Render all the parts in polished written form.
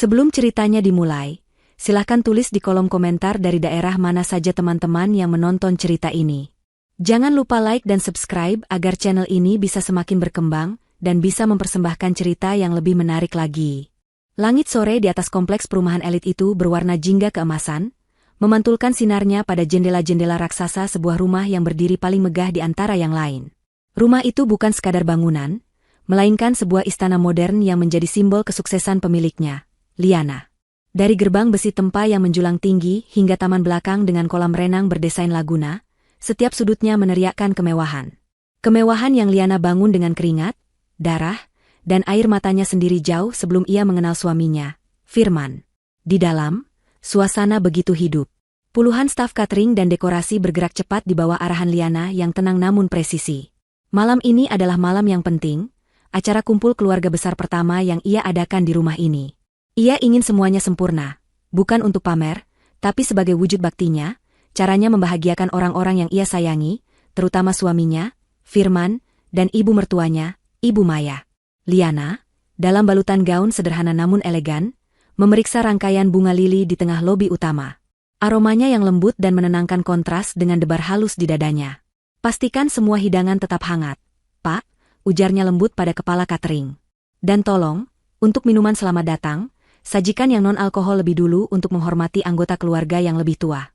Sebelum ceritanya dimulai, silahkan tulis di kolom komentar dari daerah mana saja teman-teman yang menonton cerita ini. Jangan lupa like dan subscribe agar channel ini bisa semakin berkembang dan bisa mempersembahkan cerita yang lebih menarik lagi. Langit sore di atas kompleks perumahan elit itu berwarna jingga keemasan, memantulkan sinarnya pada jendela-jendela raksasa sebuah rumah yang berdiri paling megah di antara yang lain. Rumah itu bukan sekadar bangunan, melainkan sebuah istana modern yang menjadi simbol kesuksesan pemiliknya, Liana. Dari gerbang besi tempa yang menjulang tinggi hingga taman belakang dengan kolam renang berdesain laguna, setiap sudutnya meneriakkan kemewahan. Kemewahan yang Liana bangun dengan keringat, darah, dan air matanya sendiri jauh sebelum ia mengenal suaminya, Firman. Di dalam, suasana begitu hidup. Puluhan staf catering dan dekorasi bergerak cepat di bawah arahan Liana yang tenang namun presisi. Malam ini adalah malam yang penting, acara kumpul keluarga besar pertama yang ia adakan di rumah ini. Ia ingin semuanya sempurna, bukan untuk pamer, tapi sebagai wujud baktinya, caranya membahagiakan orang-orang yang ia sayangi, terutama suaminya, Firman, dan ibu mertuanya, Ibu Maya. Liana, dalam balutan gaun sederhana namun elegan, memeriksa rangkaian bunga lili di tengah lobi utama. Aromanya yang lembut dan menenangkan kontras dengan debar halus di dadanya. Pastikan semua hidangan tetap hangat, Pak, ujarnya lembut pada kepala catering. Dan tolong, untuk minuman selamat datang, sajikan yang non-alkohol lebih dulu untuk menghormati anggota keluarga yang lebih tua.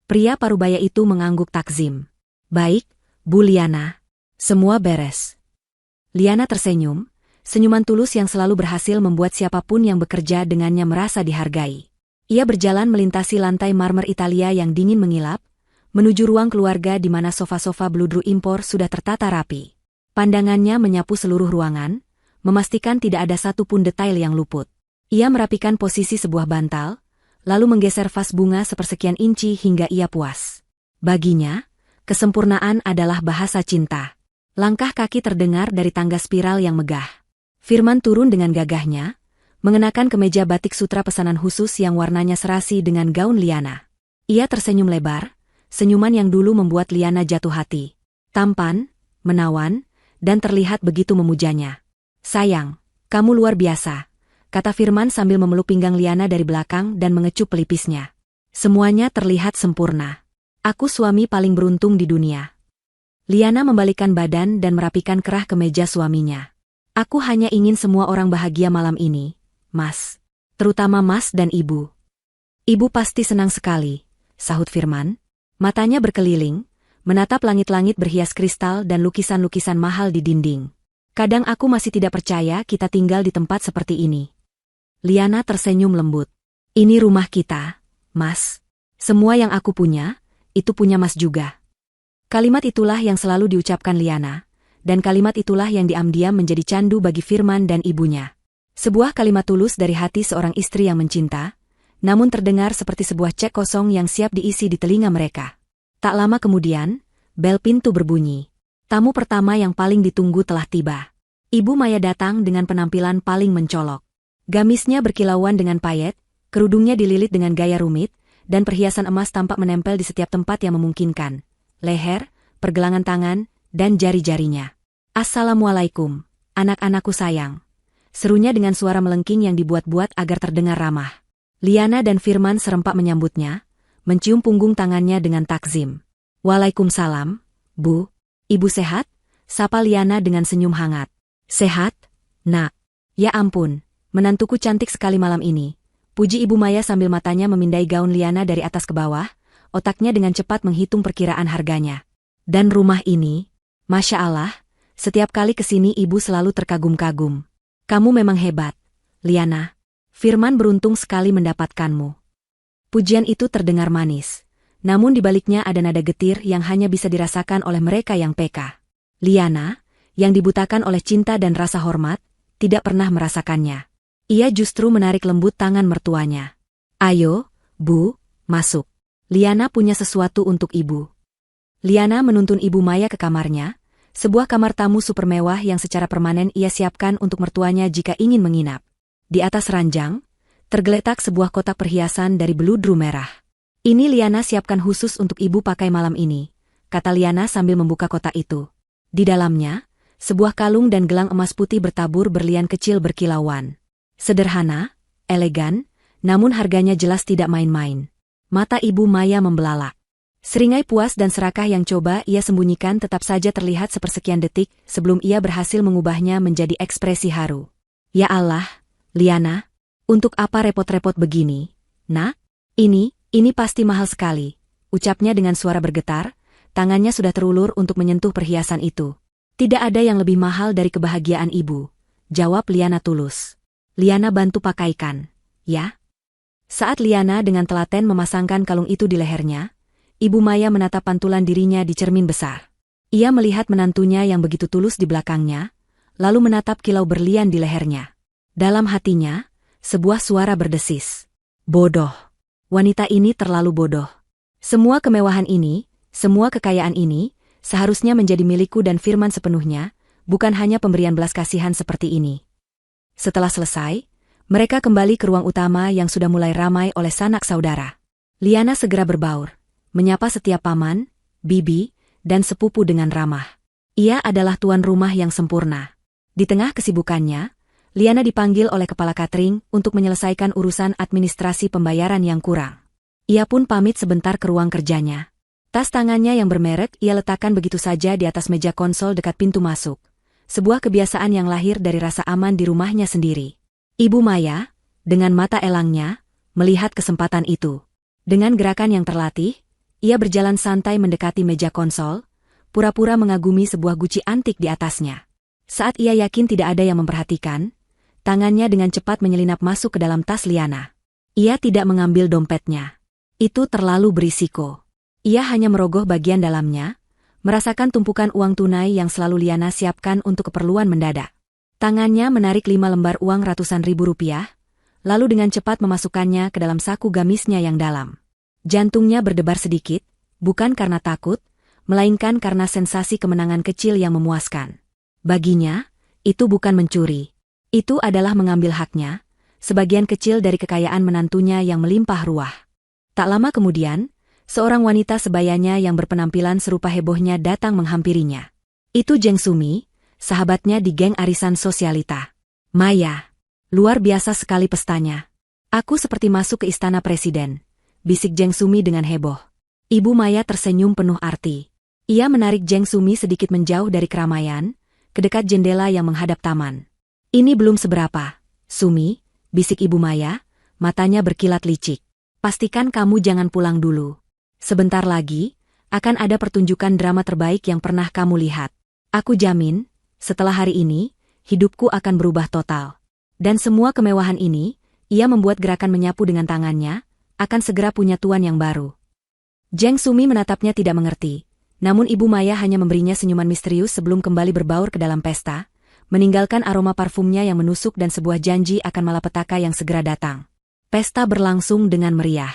Pria parubaya itu mengangguk takzim. Baik, Bu Liana. Semua beres. Liana tersenyum, senyuman tulus yang selalu berhasil membuat siapapun yang bekerja dengannya merasa dihargai. Ia berjalan melintasi lantai marmer Italia yang dingin mengilap, menuju ruang keluarga di mana sofa-sofa bludru impor sudah tertata rapi. Pandangannya menyapu seluruh ruangan, memastikan tidak ada satupun detail yang luput. Ia merapikan posisi sebuah bantal, lalu menggeser vas bunga sepersekian inci hingga ia puas. Baginya, kesempurnaan adalah bahasa cinta. Langkah kaki terdengar dari tangga spiral yang megah. Firman turun dengan gagahnya, mengenakan kemeja batik sutra pesanan khusus yang warnanya serasi dengan gaun Liana. Ia tersenyum lebar, senyuman yang dulu membuat Liana jatuh hati. Tampan, menawan, dan terlihat begitu memujanya. Sayang, kamu luar biasa, kata Firman sambil memeluk pinggang Liana dari belakang dan mengecup pelipisnya. Semuanya terlihat sempurna. Aku suami paling beruntung di dunia. Liana membalikkan badan dan merapikan kerah kemeja suaminya. Aku hanya ingin semua orang bahagia malam ini, Mas. Terutama Mas dan Ibu. Ibu pasti senang sekali, sahut Firman. Matanya berkeliling, menatap langit-langit berhias kristal dan lukisan-lukisan mahal di dinding. Kadang aku masih tidak percaya kita tinggal di tempat seperti ini. Liana tersenyum lembut. Ini rumah kita, Mas. Semua yang aku punya, itu punya Mas juga. Kalimat itulah yang selalu diucapkan Liana, dan kalimat itulah yang diam-diam menjadi candu bagi Firman dan ibunya. Sebuah kalimat tulus dari hati seorang istri yang mencinta, namun terdengar seperti sebuah cek kosong yang siap diisi di telinga mereka. Tak lama kemudian, bel pintu berbunyi. Tamu pertama yang paling ditunggu telah tiba. Ibu Maya datang dengan penampilan paling mencolok. Gamisnya berkilauan dengan payet, kerudungnya dililit dengan gaya rumit, dan perhiasan emas tampak menempel di setiap tempat yang memungkinkan. Leher, pergelangan tangan, dan jari-jarinya. Assalamualaikum, anak-anakku sayang. Serunya dengan suara melengking yang dibuat-buat agar terdengar ramah. Liana dan Firman serempak menyambutnya, mencium punggung tangannya dengan takzim. Waalaikumsalam, Bu. Ibu sehat? Sapa Liana dengan senyum hangat. Sehat, Nak. Ya ampun, menantuku cantik sekali malam ini. Puji Ibu Maya sambil matanya memindai gaun Liana dari atas ke bawah, otaknya dengan cepat menghitung perkiraan harganya. Dan rumah ini, Masya Allah, setiap kali kesini ibu selalu terkagum-kagum. Kamu memang hebat, Liana. Firman beruntung sekali mendapatkanmu. Pujian itu terdengar manis, namun di baliknya ada nada getir yang hanya bisa dirasakan oleh mereka yang peka. Liana, yang dibutakan oleh cinta dan rasa hormat, tidak pernah merasakannya. Ia justru menarik lembut tangan mertuanya. Ayo, Bu, masuk. Liana punya sesuatu untuk ibu. Liana menuntun Ibu Maya ke kamarnya, sebuah kamar tamu super mewah yang secara permanen ia siapkan untuk mertuanya jika ingin menginap. Di atas ranjang, tergeletak sebuah kotak perhiasan dari beludru merah. Ini Liana siapkan khusus untuk ibu pakai malam ini, kata Liana sambil membuka kotak itu. Di dalamnya, sebuah kalung dan gelang emas putih bertabur berlian kecil berkilauan. Sederhana, elegan, namun harganya jelas tidak main-main. Mata Ibu Maya membelalak. Seringai puas dan serakah yang coba ia sembunyikan tetap saja terlihat sepersekian detik sebelum ia berhasil mengubahnya menjadi ekspresi haru. Ya Allah, Liana, untuk apa repot-repot begini? Nak, ini pasti mahal sekali, ucapnya dengan suara bergetar, tangannya sudah terulur untuk menyentuh perhiasan itu. Tidak ada yang lebih mahal dari kebahagiaan ibu, jawab Liana tulus. Liana bantu pakaikan, ya? Saat Liana dengan telaten memasangkan kalung itu di lehernya, Ibu Maya menatap pantulan dirinya di cermin besar. Ia melihat menantunya yang begitu tulus di belakangnya, lalu menatap kilau berlian di lehernya. Dalam hatinya, sebuah suara berdesis. Bodoh. Wanita ini terlalu bodoh. Semua kemewahan ini, semua kekayaan ini, seharusnya menjadi milikku dan Firman sepenuhnya, bukan hanya pemberian belas kasihan seperti ini. Setelah selesai, mereka kembali ke ruang utama yang sudah mulai ramai oleh sanak saudara. Liana segera berbaur, menyapa setiap paman, bibi, dan sepupu dengan ramah. Ia adalah tuan rumah yang sempurna. Di tengah kesibukannya, Liana dipanggil oleh kepala catering untuk menyelesaikan urusan administrasi pembayaran yang kurang. Ia pun pamit sebentar ke ruang kerjanya. Tas tangannya yang bermerek ia letakkan begitu saja di atas meja konsol dekat pintu masuk. Sebuah kebiasaan yang lahir dari rasa aman di rumahnya sendiri. Ibu Maya, dengan mata elangnya, melihat kesempatan itu. Dengan gerakan yang terlatih, ia berjalan santai mendekati meja konsol, pura-pura mengagumi sebuah guci antik di atasnya. Saat ia yakin tidak ada yang memperhatikan, tangannya dengan cepat menyelinap masuk ke dalam tas Liana. Ia tidak mengambil dompetnya. Itu terlalu berisiko. Ia hanya merogoh bagian dalamnya, merasakan tumpukan uang tunai yang selalu Liana siapkan untuk keperluan mendadak. Tangannya menarik 5 lembar uang ratusan ribu rupiah, lalu dengan cepat memasukkannya ke dalam saku gamisnya yang dalam. Jantungnya berdebar sedikit, bukan karena takut, melainkan karena sensasi kemenangan kecil yang memuaskan. Baginya, itu bukan mencuri. Itu adalah mengambil haknya, sebagian kecil dari kekayaan menantunya yang melimpah ruah. Tak lama kemudian, seorang wanita sebayanya yang berpenampilan serupa hebohnya datang menghampirinya. Itu Jeng Sumi, sahabatnya di geng arisan sosialita. Maya, luar biasa sekali pestanya. Aku seperti masuk ke istana presiden, bisik Jeng Sumi dengan heboh. Ibu Maya tersenyum penuh arti. Ia menarik Jeng Sumi sedikit menjauh dari keramaian, ke dekat jendela yang menghadap taman. Ini belum seberapa, Sumi, bisik Ibu Maya, matanya berkilat licik. Pastikan kamu jangan pulang dulu. Sebentar lagi, akan ada pertunjukan drama terbaik yang pernah kamu lihat. Aku jamin, setelah hari ini, hidupku akan berubah total. Dan semua kemewahan ini, ia membuat gerakan menyapu dengan tangannya, akan segera punya tuan yang baru. Jeng Sumi menatapnya tidak mengerti, namun Ibu Maya hanya memberinya senyuman misterius sebelum kembali berbaur ke dalam pesta, meninggalkan aroma parfumnya yang menusuk dan sebuah janji akan malapetaka yang segera datang. Pesta berlangsung dengan meriah.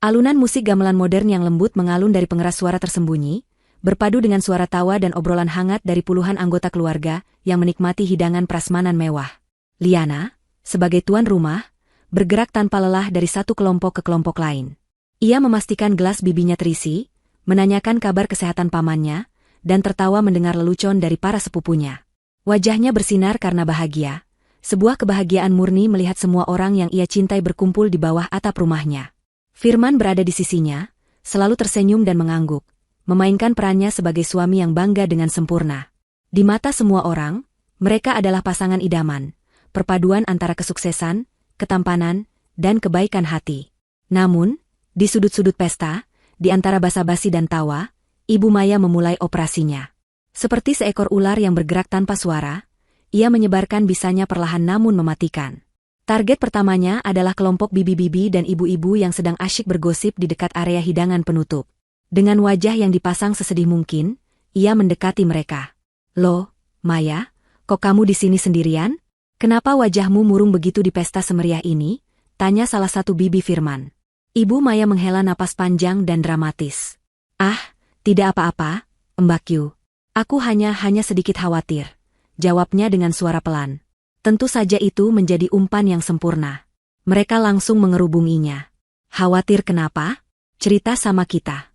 Alunan musik gamelan modern yang lembut mengalun dari pengeras suara tersembunyi, berpadu dengan suara tawa dan obrolan hangat dari puluhan anggota keluarga yang menikmati hidangan prasmanan mewah. Liana, sebagai tuan rumah, bergerak tanpa lelah dari satu kelompok ke kelompok lain. Ia memastikan gelas bibinya terisi, menanyakan kabar kesehatan pamannya, dan tertawa mendengar lelucon dari para sepupunya. Wajahnya bersinar karena bahagia, sebuah kebahagiaan murni melihat semua orang yang ia cintai berkumpul di bawah atap rumahnya. Firman berada di sisinya, selalu tersenyum dan mengangguk, memainkan perannya sebagai suami yang bangga dengan sempurna. Di mata semua orang, mereka adalah pasangan idaman, perpaduan antara kesuksesan, ketampanan, dan kebaikan hati. Namun, di sudut-sudut pesta, di antara basa-basi dan tawa, Ibu Maya memulai operasinya. Seperti seekor ular yang bergerak tanpa suara, ia menyebarkan bisanya perlahan namun mematikan. Target pertamanya adalah kelompok bibi-bibi dan ibu-ibu yang sedang asyik bergosip di dekat area hidangan penutup. Dengan wajah yang dipasang sesedih mungkin, ia mendekati mereka. Loh, Maya, kok kamu di sini sendirian? Kenapa wajahmu murung begitu di pesta semeriah ini? Tanya salah satu bibi Firman. Ibu Maya menghela napas panjang dan dramatis. Ah, tidak apa-apa, Mbak Yu. Aku hanya sedikit khawatir, jawabnya dengan suara pelan. Tentu saja itu menjadi umpan yang sempurna. Mereka langsung mengerubunginya. Khawatir kenapa? Cerita sama kita.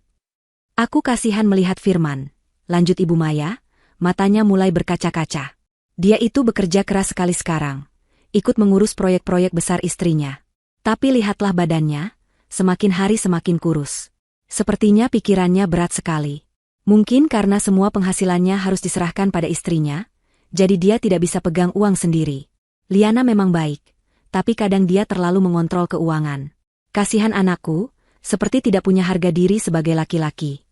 Aku kasihan melihat Firman, lanjut Ibu Maya, matanya mulai berkaca-kaca. Dia itu bekerja keras sekali sekarang. ikut mengurus proyek-proyek besar istrinya. Tapi lihatlah badannya, semakin hari semakin kurus. Sepertinya pikirannya berat sekali. Mungkin karena semua penghasilannya harus diserahkan pada istrinya, jadi dia tidak bisa pegang uang sendiri. Liana memang baik, tapi kadang dia terlalu mengontrol keuangan. Kasihan anakku, seperti tidak punya harga diri sebagai laki-laki.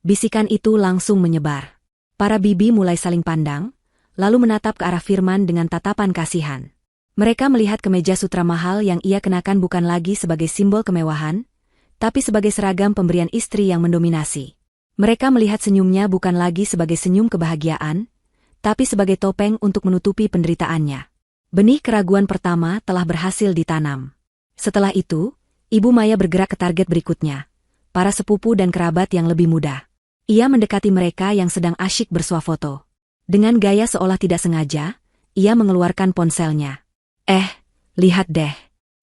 Bisikan itu langsung menyebar. Para bibi mulai saling pandang, lalu menatap ke arah Firman dengan tatapan kasihan. Mereka melihat kemeja sutra mahal yang ia kenakan bukan lagi sebagai simbol kemewahan, tapi sebagai seragam pemberian istri yang mendominasi. Mereka melihat senyumnya bukan lagi sebagai senyum kebahagiaan, tapi sebagai topeng untuk menutupi penderitaannya. Benih keraguan pertama telah berhasil ditanam. Setelah itu, Ibu Maya bergerak ke target berikutnya, para sepupu dan kerabat yang lebih muda. Ia mendekati mereka yang sedang asyik bersuah foto. Dengan gaya seolah tidak sengaja, ia mengeluarkan ponselnya. Lihat deh.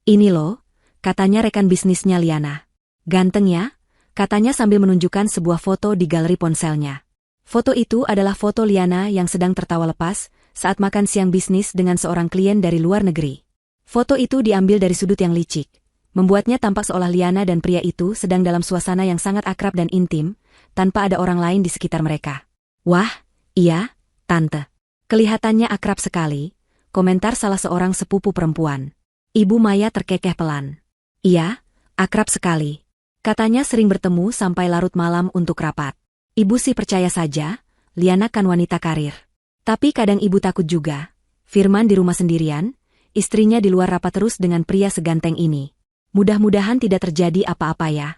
Ini loh, katanya rekan bisnisnya Liana. Ganteng ya, katanya sambil menunjukkan sebuah foto di galeri ponselnya. Foto itu adalah foto Liana yang sedang tertawa lepas saat makan siang bisnis dengan seorang klien dari luar negeri. Foto itu diambil dari sudut yang licik, membuatnya tampak seolah Liana dan pria itu sedang dalam suasana yang sangat akrab dan intim, tanpa ada orang lain di sekitar mereka. Wah, iya, Tante. Kelihatannya akrab sekali, komentar salah seorang sepupu perempuan. Ibu Maya terkekeh pelan. Iya, akrab sekali. Katanya sering bertemu sampai larut malam untuk rapat. Ibu sih percaya saja, Liana kan wanita karir. Tapi kadang ibu takut juga. Firman di rumah sendirian, istrinya di luar rapat terus dengan pria seganteng ini. Mudah-mudahan tidak terjadi apa-apa ya.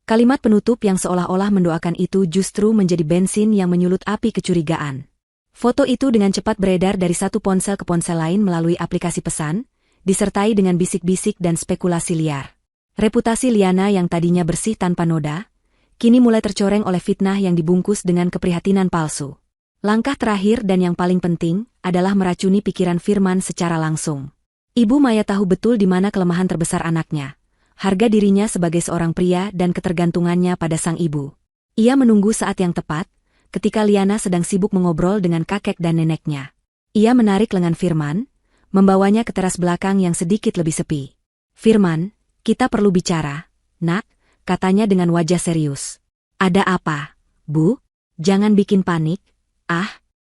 Kalimat penutup yang seolah-olah mendoakan itu justru menjadi bensin yang menyulut api kecurigaan. Foto itu dengan cepat beredar dari satu ponsel ke ponsel lain melalui aplikasi pesan, disertai dengan bisik-bisik dan spekulasi liar. Reputasi Liana yang tadinya bersih tanpa noda, kini mulai tercoreng oleh fitnah yang dibungkus dengan keprihatinan palsu. Langkah terakhir dan yang paling penting adalah meracuni pikiran Firman secara langsung. Ibu Maya tahu betul di mana kelemahan terbesar anaknya. Harga dirinya sebagai seorang pria dan ketergantungannya pada sang ibu. Ia menunggu saat yang tepat, ketika Liana sedang sibuk mengobrol dengan kakek dan neneknya. Ia menarik lengan Firman, membawanya ke teras belakang yang sedikit lebih sepi. Firman, kita perlu bicara, nak, katanya dengan wajah serius. Ada apa, Bu? Jangan bikin panik.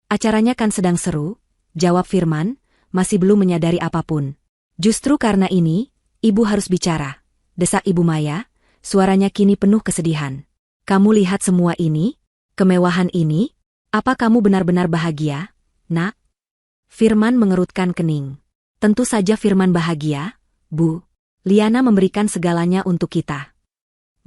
Acaranya kan sedang seru, jawab Firman, masih belum menyadari apapun. Justru karena ini, ibu harus bicara. Desak Ibu Maya, suaranya kini penuh kesedihan. Kamu lihat semua ini? Kemewahan ini? Apa kamu benar-benar bahagia, nak? Firman mengerutkan kening. Tentu saja Firman bahagia, Bu. Liana memberikan segalanya untuk kita.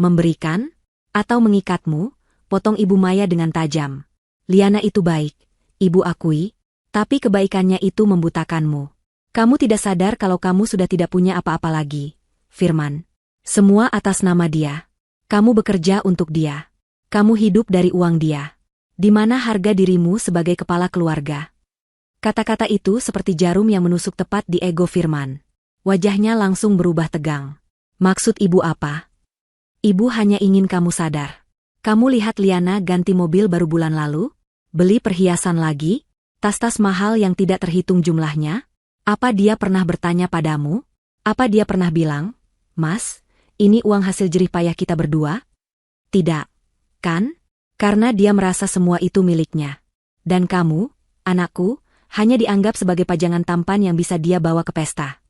Memberikan? Atau mengikatmu? Potong Ibu Maya dengan tajam. Liana itu baik, Ibu akui, tapi kebaikannya itu membutakanmu. Kamu tidak sadar kalau kamu sudah tidak punya apa-apa lagi, Firman. Semua atas nama dia. Kamu bekerja untuk dia. Kamu hidup dari uang dia. Di mana harga dirimu sebagai kepala keluarga? Kata-kata itu seperti jarum yang menusuk tepat di ego Firman. Wajahnya langsung berubah tegang. Maksud ibu apa? Ibu hanya ingin kamu sadar. Kamu lihat Liana ganti mobil baru bulan lalu? Beli perhiasan lagi? Tas-tas mahal yang tidak terhitung jumlahnya? Apa dia pernah bertanya padamu? Apa dia pernah bilang, Mas, ini uang hasil jerih payah kita berdua? Tidak, kan? Karena dia merasa semua itu miliknya. Dan kamu, anakku, hanya dianggap sebagai pajangan tampan yang bisa dia bawa ke pesta.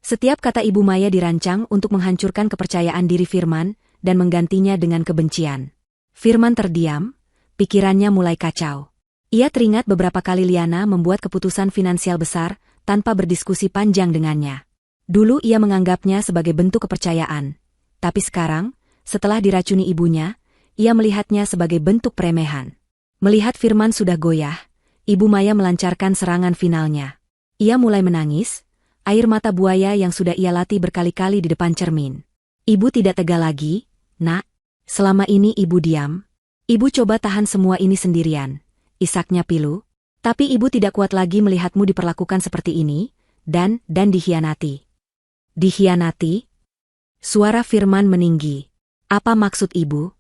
Setiap kata Ibu Maya dirancang untuk menghancurkan kepercayaan diri Firman dan menggantinya dengan kebencian. Firman terdiam, pikirannya mulai kacau. Ia teringat beberapa kali Liana membuat keputusan finansial besar tanpa berdiskusi panjang dengannya. Dulu ia menganggapnya sebagai bentuk kepercayaan. Tapi sekarang, setelah diracuni ibunya, ia melihatnya sebagai bentuk peremehan. Melihat Firman sudah goyah, Ibu Maya melancarkan serangan finalnya. Ia mulai menangis, air mata buaya yang sudah ia latih berkali-kali di depan cermin. Ibu tidak tega lagi, nak. Selama ini ibu diam. Ibu coba tahan semua ini sendirian. Isaknya pilu. Tapi ibu tidak kuat lagi melihatmu diperlakukan seperti ini, dan dikhianati. Dikhianati? Suara Firman meninggi. Apa maksud ibu?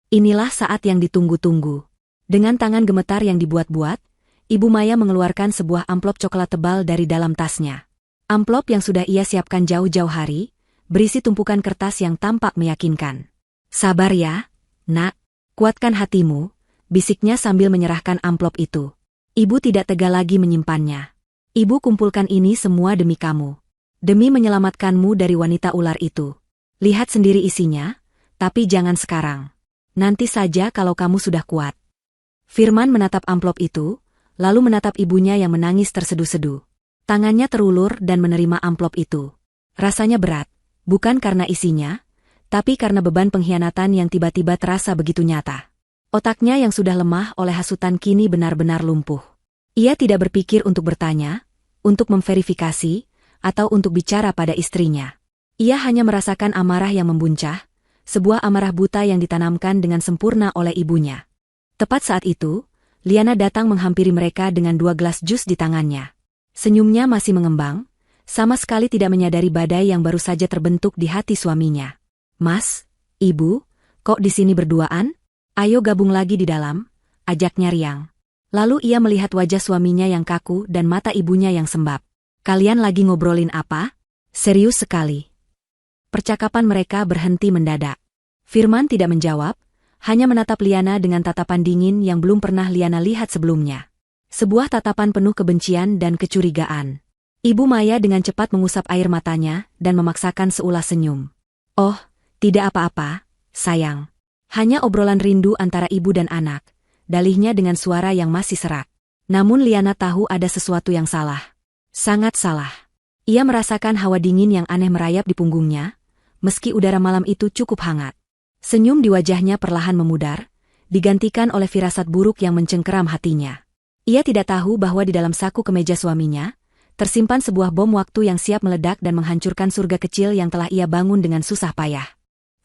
Inilah saat yang ditunggu-tunggu. Dengan tangan gemetar yang dibuat-buat, Ibu Maya mengeluarkan sebuah amplop coklat tebal dari dalam tasnya. Amplop yang sudah ia siapkan jauh-jauh hari, berisi tumpukan kertas yang tampak meyakinkan. Sabar ya, nak. Kuatkan hatimu, bisiknya sambil menyerahkan amplop itu. Ibu tidak tega lagi menyimpannya. Ibu kumpulkan ini semua demi kamu. Demi menyelamatkanmu dari wanita ular itu. Lihat sendiri isinya, tapi jangan sekarang. Nanti saja kalau kamu sudah kuat. Firman menatap amplop itu, lalu menatap ibunya yang menangis terseduh-seduh. Tangannya terulur dan menerima amplop itu. Rasanya berat, bukan karena isinya, tapi karena beban pengkhianatan yang tiba-tiba terasa begitu nyata. Otaknya yang sudah lemah oleh hasutan kini benar-benar lumpuh. Ia tidak berpikir untuk bertanya, untuk memverifikasi, atau untuk bicara pada istrinya. Ia hanya merasakan amarah yang membuncah, sebuah amarah buta yang ditanamkan dengan sempurna oleh ibunya. Tepat saat itu, Liana datang menghampiri mereka dengan 2 gelas jus di tangannya. Senyumnya masih mengembang, sama sekali tidak menyadari badai yang baru saja terbentuk di hati suaminya. Mas, Ibu, kok di sini berduaan? Ayo gabung lagi di dalam, ajaknya riang. Lalu ia melihat wajah suaminya yang kaku dan mata ibunya yang sembab. Kalian lagi ngobrolin apa? Serius sekali. Percakapan mereka berhenti mendadak. Firman tidak menjawab, hanya menatap Liana dengan tatapan dingin yang belum pernah Liana lihat sebelumnya. Sebuah tatapan penuh kebencian dan kecurigaan. Ibu Maya dengan cepat mengusap air matanya dan memaksakan seulas senyum. Oh, tidak apa-apa, sayang. Hanya obrolan rindu antara ibu dan anak, dalihnya dengan suara yang masih serak. Namun Liana tahu ada sesuatu yang salah. Sangat salah. Ia merasakan hawa dingin yang aneh merayap di punggungnya, meski udara malam itu cukup hangat. Senyum di wajahnya perlahan memudar, digantikan oleh firasat buruk yang mencengkeram hatinya. Ia tidak tahu bahwa di dalam saku kemeja suaminya, tersimpan sebuah bom waktu yang siap meledak dan menghancurkan surga kecil yang telah ia bangun dengan susah payah.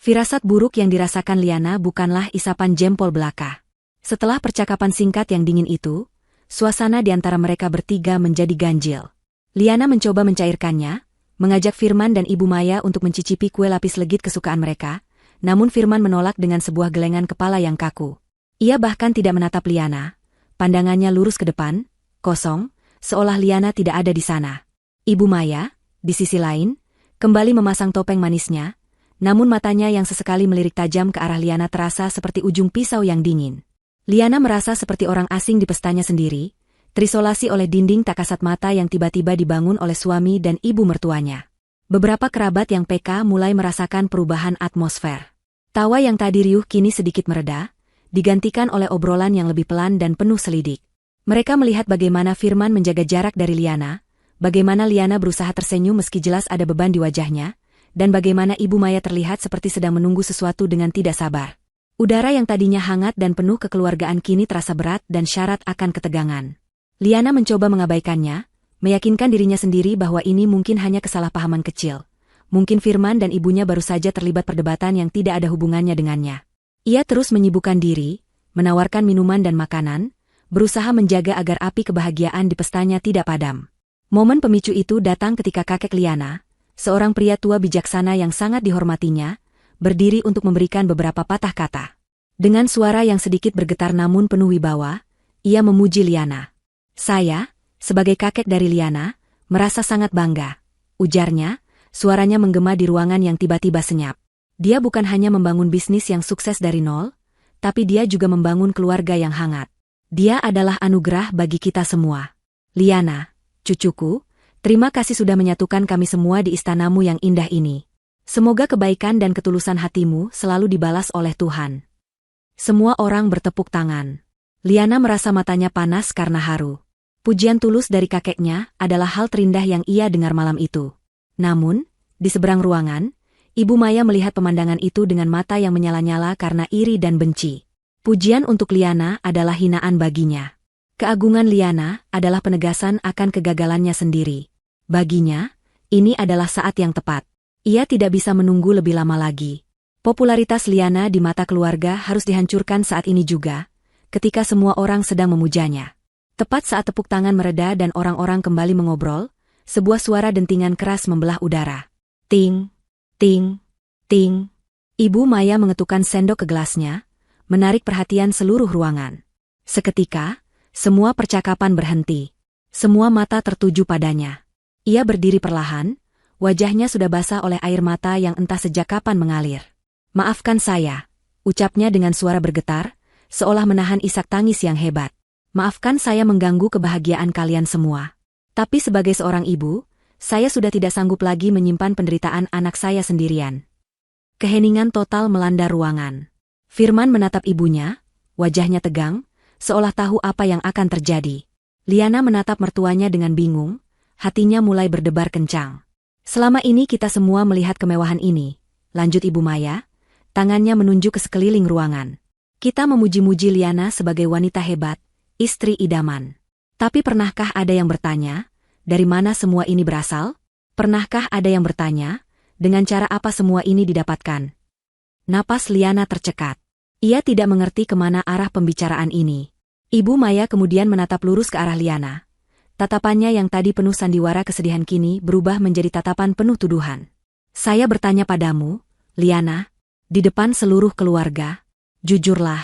Firasat buruk yang dirasakan Liana bukanlah isapan jempol belaka. Setelah percakapan singkat yang dingin itu, suasana di antara mereka bertiga menjadi ganjil. Liana mencoba mencairkannya, mengajak Firman dan Ibu Maya untuk mencicipi kue lapis legit kesukaan mereka, namun Firman menolak dengan sebuah gelengan kepala yang kaku. Ia bahkan tidak menatap Liana. Pandangannya lurus ke depan, kosong, seolah Liana tidak ada di sana. Ibu Maya, di sisi lain, kembali memasang topeng manisnya, namun matanya yang sesekali melirik tajam ke arah Liana terasa seperti ujung pisau yang dingin. Liana merasa seperti orang asing di pestanya sendiri, terisolasi oleh dinding tak kasat mata yang tiba-tiba dibangun oleh suami dan ibu mertuanya. Beberapa kerabat yang peka mulai merasakan perubahan atmosfer. Tawa yang tadi riuh kini sedikit mereda, digantikan oleh obrolan yang lebih pelan dan penuh selidik. Mereka melihat bagaimana Firman menjaga jarak dari Liana, bagaimana Liana berusaha tersenyum meski jelas ada beban di wajahnya, dan bagaimana Ibu Maya terlihat seperti sedang menunggu sesuatu dengan tidak sabar. Udara yang tadinya hangat dan penuh kekeluargaan kini terasa berat dan syarat akan ketegangan. Liana mencoba mengabaikannya, meyakinkan dirinya sendiri bahwa ini mungkin hanya kesalahpahaman kecil. Mungkin Firman dan ibunya baru saja terlibat perdebatan yang tidak ada hubungannya dengannya. Ia terus menyibukkan diri, menawarkan minuman dan makanan, berusaha menjaga agar api kebahagiaan di pestanya tidak padam. Momen pemicu itu datang ketika kakek Liana, seorang pria tua bijaksana yang sangat dihormatinya, berdiri untuk memberikan beberapa patah kata. Dengan suara yang sedikit bergetar namun penuh wibawa, ia memuji Liana. Saya, sebagai kakek dari Liana, merasa sangat bangga, ujarnya, suaranya menggema di ruangan yang tiba-tiba senyap. Dia bukan hanya membangun bisnis yang sukses dari nol, tapi dia juga membangun keluarga yang hangat. Dia adalah anugerah bagi kita semua. Liana, cucuku, terima kasih sudah menyatukan kami semua di istanamu yang indah ini. Semoga kebaikan dan ketulusan hatimu selalu dibalas oleh Tuhan. Semua orang bertepuk tangan. Liana merasa matanya panas karena haru. Pujian tulus dari kakeknya adalah hal terindah yang ia dengar malam itu. Namun, di seberang ruangan, Ibu Maya melihat pemandangan itu dengan mata yang menyala-nyala karena iri dan benci. Pujian untuk Liana adalah hinaan baginya. Keagungan Liana adalah penegasan akan kegagalannya sendiri. Baginya, ini adalah saat yang tepat. Ia tidak bisa menunggu lebih lama lagi. Popularitas Liana di mata keluarga harus dihancurkan saat ini juga, ketika semua orang sedang memujanya. Tepat saat tepuk tangan mereda dan orang-orang kembali mengobrol, sebuah suara dentingan keras membelah udara. Ting! Ting, ting. Ibu Maya mengetukkan sendok ke gelasnya, menarik perhatian seluruh ruangan. Seketika, Semua percakapan berhenti. Semua mata tertuju padanya. Ia berdiri perlahan, wajahnya sudah basah oleh air mata yang entah sejak kapan mengalir. "Maafkan saya," ucapnya dengan suara bergetar, seolah menahan isak tangis yang hebat. "Maafkan saya mengganggu kebahagiaan kalian semua. Tapi sebagai seorang ibu, saya sudah tidak sanggup lagi menyimpan penderitaan anak saya sendirian." Keheningan total melanda ruangan. Firman menatap ibunya, wajahnya tegang, seolah tahu apa yang akan terjadi. Liana menatap mertuanya dengan bingung, hatinya mulai berdebar kencang. "Selama ini kita semua melihat kemewahan ini," lanjut Ibu Maya, tangannya menunjuk ke sekeliling ruangan. "Kita memuji-muji Liana sebagai wanita hebat, istri idaman. Tapi pernahkah ada yang bertanya, dari mana semua ini berasal? Pernahkah ada yang bertanya, dengan cara apa semua ini didapatkan?" Napas Liana tercekat. Ia tidak mengerti kemana arah pembicaraan ini. Ibu Maya kemudian menatap lurus ke arah Liana. Tatapannya yang tadi penuh sandiwara kesedihan kini berubah menjadi tatapan penuh tuduhan. "Saya bertanya padamu, Liana, di depan seluruh keluarga, jujurlah.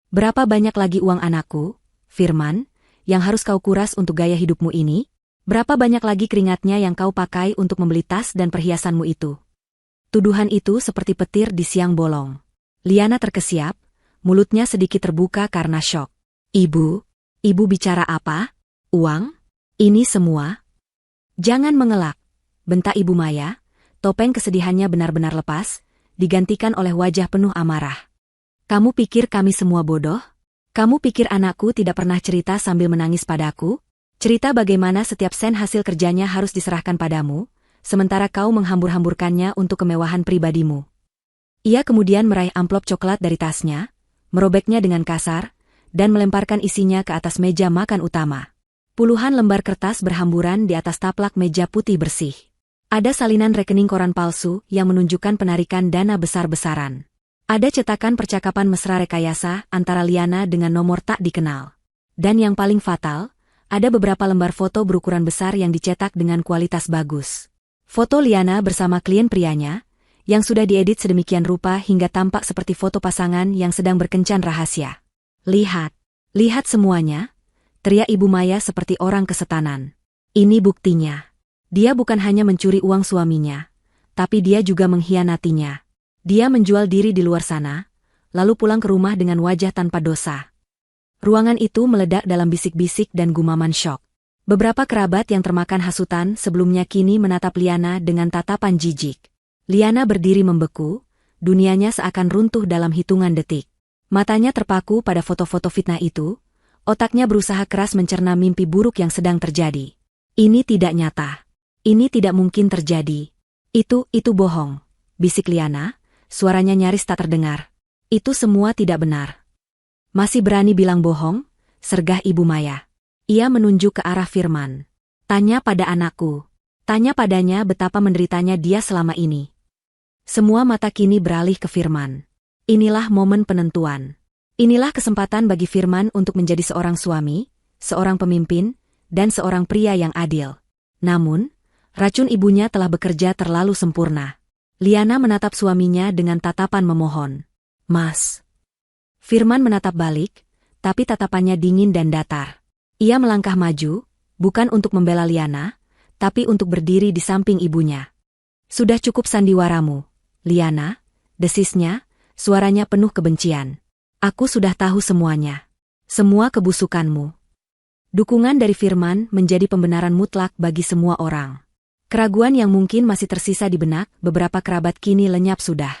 Berapa banyak lagi uang anakku, Firman, yang harus kau kuras untuk gaya hidupmu ini? Berapa banyak lagi keringatnya yang kau pakai untuk membeli tas dan perhiasanmu itu?" Tuduhan itu seperti petir di siang bolong. Liana terkesiap, mulutnya sedikit terbuka karena syok. Ibu bicara apa? Uang? Ini semua?" "Jangan mengelak," bentak Ibu Maya, topeng kesedihannya benar-benar lepas, digantikan oleh wajah penuh amarah. "Kamu pikir kami semua bodoh? Kamu pikir anakku tidak pernah cerita sambil menangis padaku? Cerita bagaimana setiap sen hasil kerjanya harus diserahkan padamu, sementara kau menghambur-hamburkannya untuk kemewahan pribadimu." Ia kemudian meraih amplop coklat dari tasnya, merobeknya dengan kasar, dan melemparkan isinya ke atas meja makan utama. Puluhan lembar kertas berhamburan di atas taplak meja putih bersih. Ada salinan rekening koran palsu yang menunjukkan penarikan dana besar-besaran. Ada cetakan percakapan mesra rekayasa antara Liana dengan nomor tak dikenal. Dan yang paling fatal, ada beberapa lembar foto berukuran besar yang dicetak dengan kualitas bagus. Foto Liana bersama klien prianya, yang sudah diedit sedemikian rupa hingga tampak seperti foto pasangan yang sedang berkencan rahasia. Lihat semuanya," teriak Ibu Maya seperti orang kesetanan. "Ini buktinya. Dia bukan hanya mencuri uang suaminya, tapi dia juga mengkhianatinya. Dia menjual diri di luar sana, lalu pulang ke rumah dengan wajah tanpa dosa." Ruangan itu meledak dalam bisik-bisik dan gumaman syok. Beberapa kerabat yang termakan hasutan sebelumnya kini menatap Liana dengan tatapan jijik. Liana berdiri membeku, dunianya seakan runtuh dalam hitungan detik. Matanya terpaku pada foto-foto fitnah itu, otaknya berusaha keras mencerna mimpi buruk yang sedang terjadi. "Ini tidak nyata. Ini tidak mungkin terjadi. Itu bohong," bisik Liana, suaranya nyaris tak terdengar. "Itu semua tidak benar." "Masih berani bilang bohong?" sergah Ibu Maya. Ia menunjuk ke arah Firman. "Tanya pada anakku. Tanya padanya betapa menderitanya dia selama ini." Semua mata kini beralih ke Firman. Inilah momen penentuan. Inilah kesempatan bagi Firman untuk menjadi seorang suami, seorang pemimpin, dan seorang pria yang adil. Namun, racun ibunya telah bekerja terlalu sempurna. Liana menatap suaminya dengan tatapan memohon. "Mas." Firman menatap balik, tapi tatapannya dingin dan datar. Ia melangkah maju, bukan untuk membela Liana, tapi untuk berdiri di samping ibunya. "Sudah cukup sandiwaramu, Liana," desisnya, suaranya penuh kebencian. "Aku sudah tahu semuanya. Semua kebusukanmu." Dukungan dari Firman menjadi pembenaran mutlak bagi semua orang. Keraguan yang mungkin masih tersisa di benak beberapa kerabat kini lenyap sudah.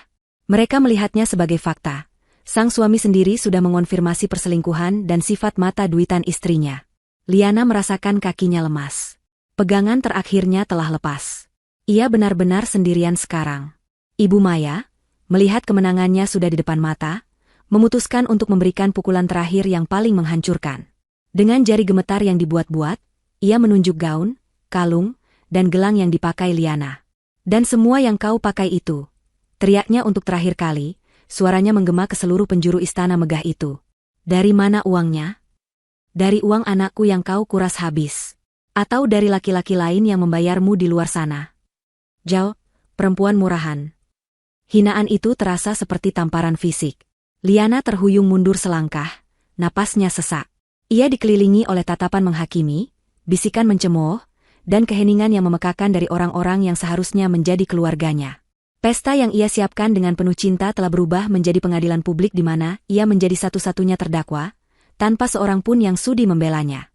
Mereka melihatnya sebagai fakta. Sang suami sendiri sudah mengonfirmasi perselingkuhan dan sifat mata duitan istrinya. Liana merasakan kakinya lemas. Pegangan terakhirnya telah lepas. Ia benar-benar sendirian sekarang. Ibu Maya, melihat kemenangannya sudah di depan mata, memutuskan untuk memberikan pukulan terakhir yang paling menghancurkan. Dengan jari gemetar yang dibuat-buat, ia menunjuk gaun, kalung, dan gelang yang dipakai Liana. "Dan semua yang kau pakai itu," teriaknya untuk terakhir kali, suaranya menggema ke seluruh penjuru istana megah itu. "Dari mana uangnya? Dari uang anakku yang kau kuras habis? Atau dari laki-laki lain yang membayarmu di luar sana?" "Jauh, perempuan murahan." Hinaan itu terasa seperti tamparan fisik. Liana terhuyung mundur selangkah, napasnya sesak. Ia dikelilingi oleh tatapan menghakimi, bisikan mencemooh, dan keheningan yang memekakan dari orang-orang yang seharusnya menjadi keluarganya. Pesta yang ia siapkan dengan penuh cinta telah berubah menjadi pengadilan publik di mana ia menjadi satu-satunya terdakwa, tanpa seorang pun yang sudi membelanya.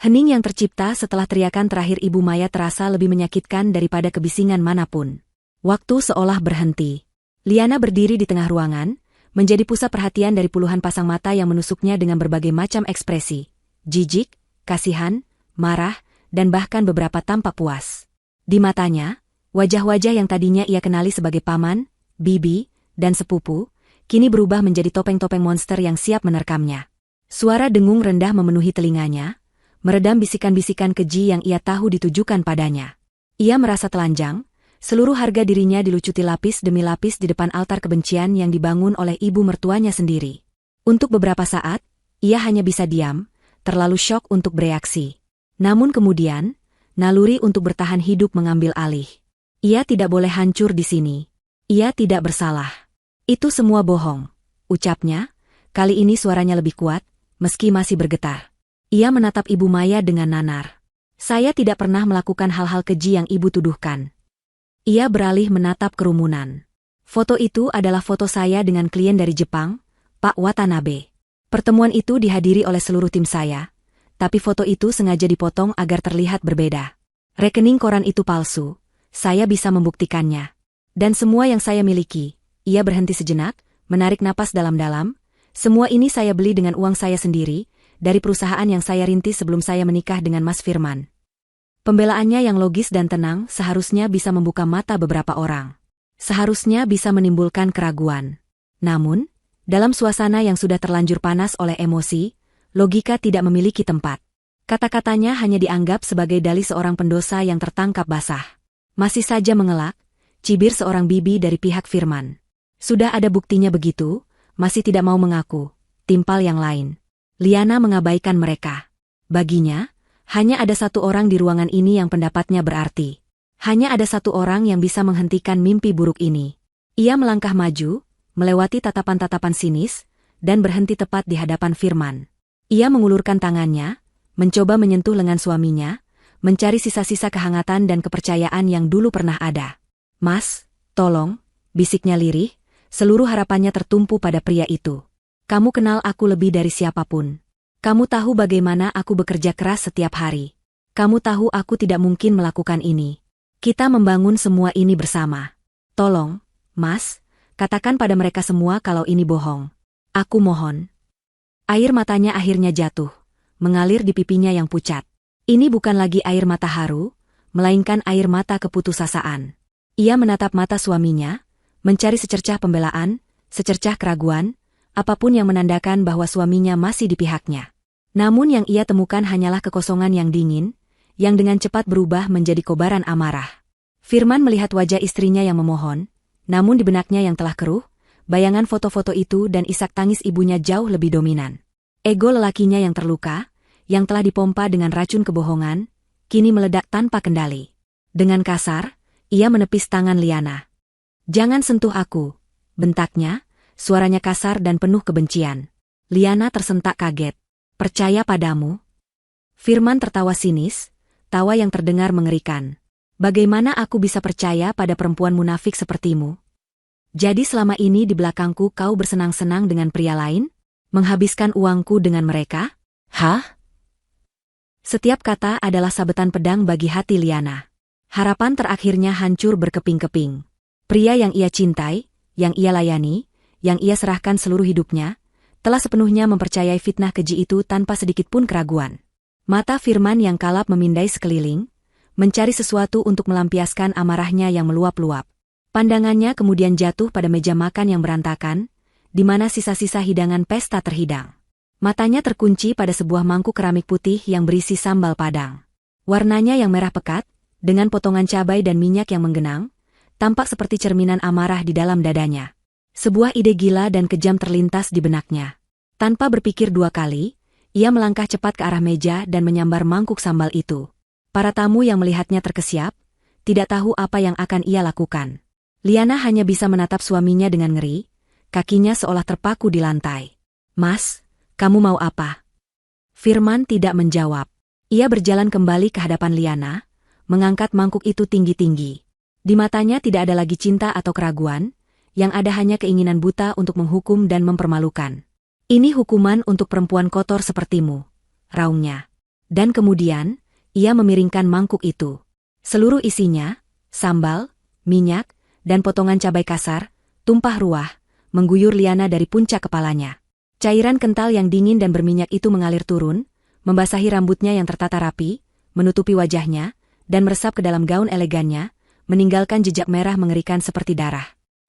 Hening yang tercipta setelah teriakan terakhir Ibu Maya terasa lebih menyakitkan daripada kebisingan manapun. Waktu seolah berhenti. Liana berdiri di tengah ruangan, menjadi pusat perhatian dari puluhan pasang mata yang menusuknya dengan berbagai macam ekspresi. Jijik, kasihan, marah, dan bahkan beberapa tampak puas. Di matanya, wajah-wajah yang tadinya ia kenali sebagai paman, bibi, dan sepupu, kini berubah menjadi topeng-topeng monster yang siap menerkamnya. Suara dengung rendah memenuhi telinganya, meredam bisikan-bisikan keji yang ia tahu ditujukan padanya. Ia merasa telanjang, seluruh harga dirinya dilucuti lapis demi lapis di depan altar kebencian yang dibangun oleh ibu mertuanya sendiri. Untuk beberapa saat, ia hanya bisa diam, terlalu syok untuk bereaksi. Namun kemudian, naluri untuk bertahan hidup mengambil alih. Ia tidak boleh hancur di sini. Ia tidak bersalah. Itu semua bohong, ucapnya. Kali ini suaranya lebih kuat, meski masih bergetar. Ia menatap Ibu Maya dengan nanar. Saya tidak pernah melakukan hal-hal keji yang ibu tuduhkan. Ia beralih menatap kerumunan. Foto itu adalah foto saya dengan klien dari Jepang, Pak Watanabe. Pertemuan itu dihadiri oleh seluruh tim saya, tapi foto itu sengaja dipotong agar terlihat berbeda. Rekening koran itu palsu. Saya bisa membuktikannya. Dan semua yang saya miliki, ia berhenti sejenak, menarik napas dalam-dalam. Semua ini saya beli dengan uang saya sendiri, dari perusahaan yang saya rintis sebelum saya menikah dengan Mas Firman. Pembelaannya yang logis dan tenang seharusnya bisa membuka mata beberapa orang. Seharusnya bisa menimbulkan keraguan. Namun, dalam suasana yang sudah terlanjur panas oleh emosi, logika tidak memiliki tempat. Kata-katanya hanya dianggap sebagai dalih seorang pendosa yang tertangkap basah. Masih saja mengelak, cibir seorang bibi dari pihak Firman. Sudah ada buktinya begitu, masih tidak mau mengaku. Timpal yang lain. Liana mengabaikan mereka. Baginya, hanya ada satu orang di ruangan ini yang pendapatnya berarti. Hanya ada satu orang yang bisa menghentikan mimpi buruk ini. Ia melangkah maju, melewati tatapan-tatapan sinis, dan berhenti tepat di hadapan Firman. Ia mengulurkan tangannya, mencoba menyentuh lengan suaminya, mencari sisa-sisa kehangatan dan kepercayaan yang dulu pernah ada. Mas, tolong, bisiknya lirih, seluruh harapannya tertumpu pada pria itu. Kamu kenal aku lebih dari siapapun. Kamu tahu bagaimana aku bekerja keras setiap hari. Kamu tahu aku tidak mungkin melakukan ini. Kita membangun semua ini bersama. Tolong, Mas, katakan pada mereka semua kalau ini bohong. Aku mohon. Air matanya akhirnya jatuh, mengalir di pipinya yang pucat. Ini bukan lagi air mata haru, melainkan air mata keputusasaan. Ia menatap mata suaminya, mencari secercah pembelaan, secercah keraguan, apapun yang menandakan bahwa suaminya masih di pihaknya. Namun yang ia temukan hanyalah kekosongan yang dingin, yang dengan cepat berubah menjadi kobaran amarah. Firman melihat wajah istrinya yang memohon, namun di benaknya yang telah keruh, bayangan foto-foto itu dan isak tangis ibunya jauh lebih dominan. Ego lelakinya yang terluka, yang telah dipompa dengan racun kebohongan, kini meledak tanpa kendali. Dengan kasar, ia menepis tangan Liana. Jangan sentuh aku, bentaknya, suaranya kasar dan penuh kebencian. Liana tersentak kaget. Percaya padamu? Firman tertawa sinis, tawa yang terdengar mengerikan. Bagaimana aku bisa percaya pada perempuan munafik sepertimu? Jadi selama ini di belakangku kau bersenang-senang dengan pria lain? Menghabiskan uangku dengan mereka? Hah? Setiap kata adalah sabetan pedang bagi hati Liana. Harapan terakhirnya hancur berkeping-keping. Pria yang ia cintai, yang ia layani, yang ia serahkan seluruh hidupnya, telah sepenuhnya mempercayai fitnah keji itu tanpa sedikit pun keraguan. Mata Firman yang kalap memindai sekeliling, mencari sesuatu untuk melampiaskan amarahnya yang meluap-luap. Pandangannya kemudian jatuh pada meja makan yang berantakan, di mana sisa-sisa hidangan pesta terhidang. Matanya terkunci pada sebuah mangkuk keramik putih yang berisi sambal padang. Warnanya yang merah pekat, dengan potongan cabai dan minyak yang menggenang, tampak seperti cerminan amarah di dalam dadanya. Sebuah ide gila dan kejam terlintas di benaknya. Tanpa berpikir dua kali, ia melangkah cepat ke arah meja dan menyambar mangkuk sambal itu. Para tamu yang melihatnya terkesiap, tidak tahu apa yang akan ia lakukan. Liana hanya bisa menatap suaminya dengan ngeri, kakinya seolah terpaku di lantai. Mas, kamu mau apa? Firman tidak menjawab. Ia berjalan kembali ke hadapan Liana, mengangkat mangkuk itu tinggi-tinggi. Di matanya tidak ada lagi cinta atau keraguan, yang ada hanya keinginan buta untuk menghukum dan mempermalukan. Ini hukuman untuk perempuan kotor sepertimu, raungnya. Dan kemudian, ia memiringkan mangkuk itu. Seluruh isinya, sambal, minyak, dan potongan cabai kasar, tumpah ruah, mengguyur Liana dari puncak kepalanya. Cairan kental yang dingin dan berminyak itu mengalir turun, membasahi rambutnya yang tertata rapi, menutupi wajahnya, dan meresap ke dalam gaun elegannya, meninggalkan jejak merah mengerikan seperti darah.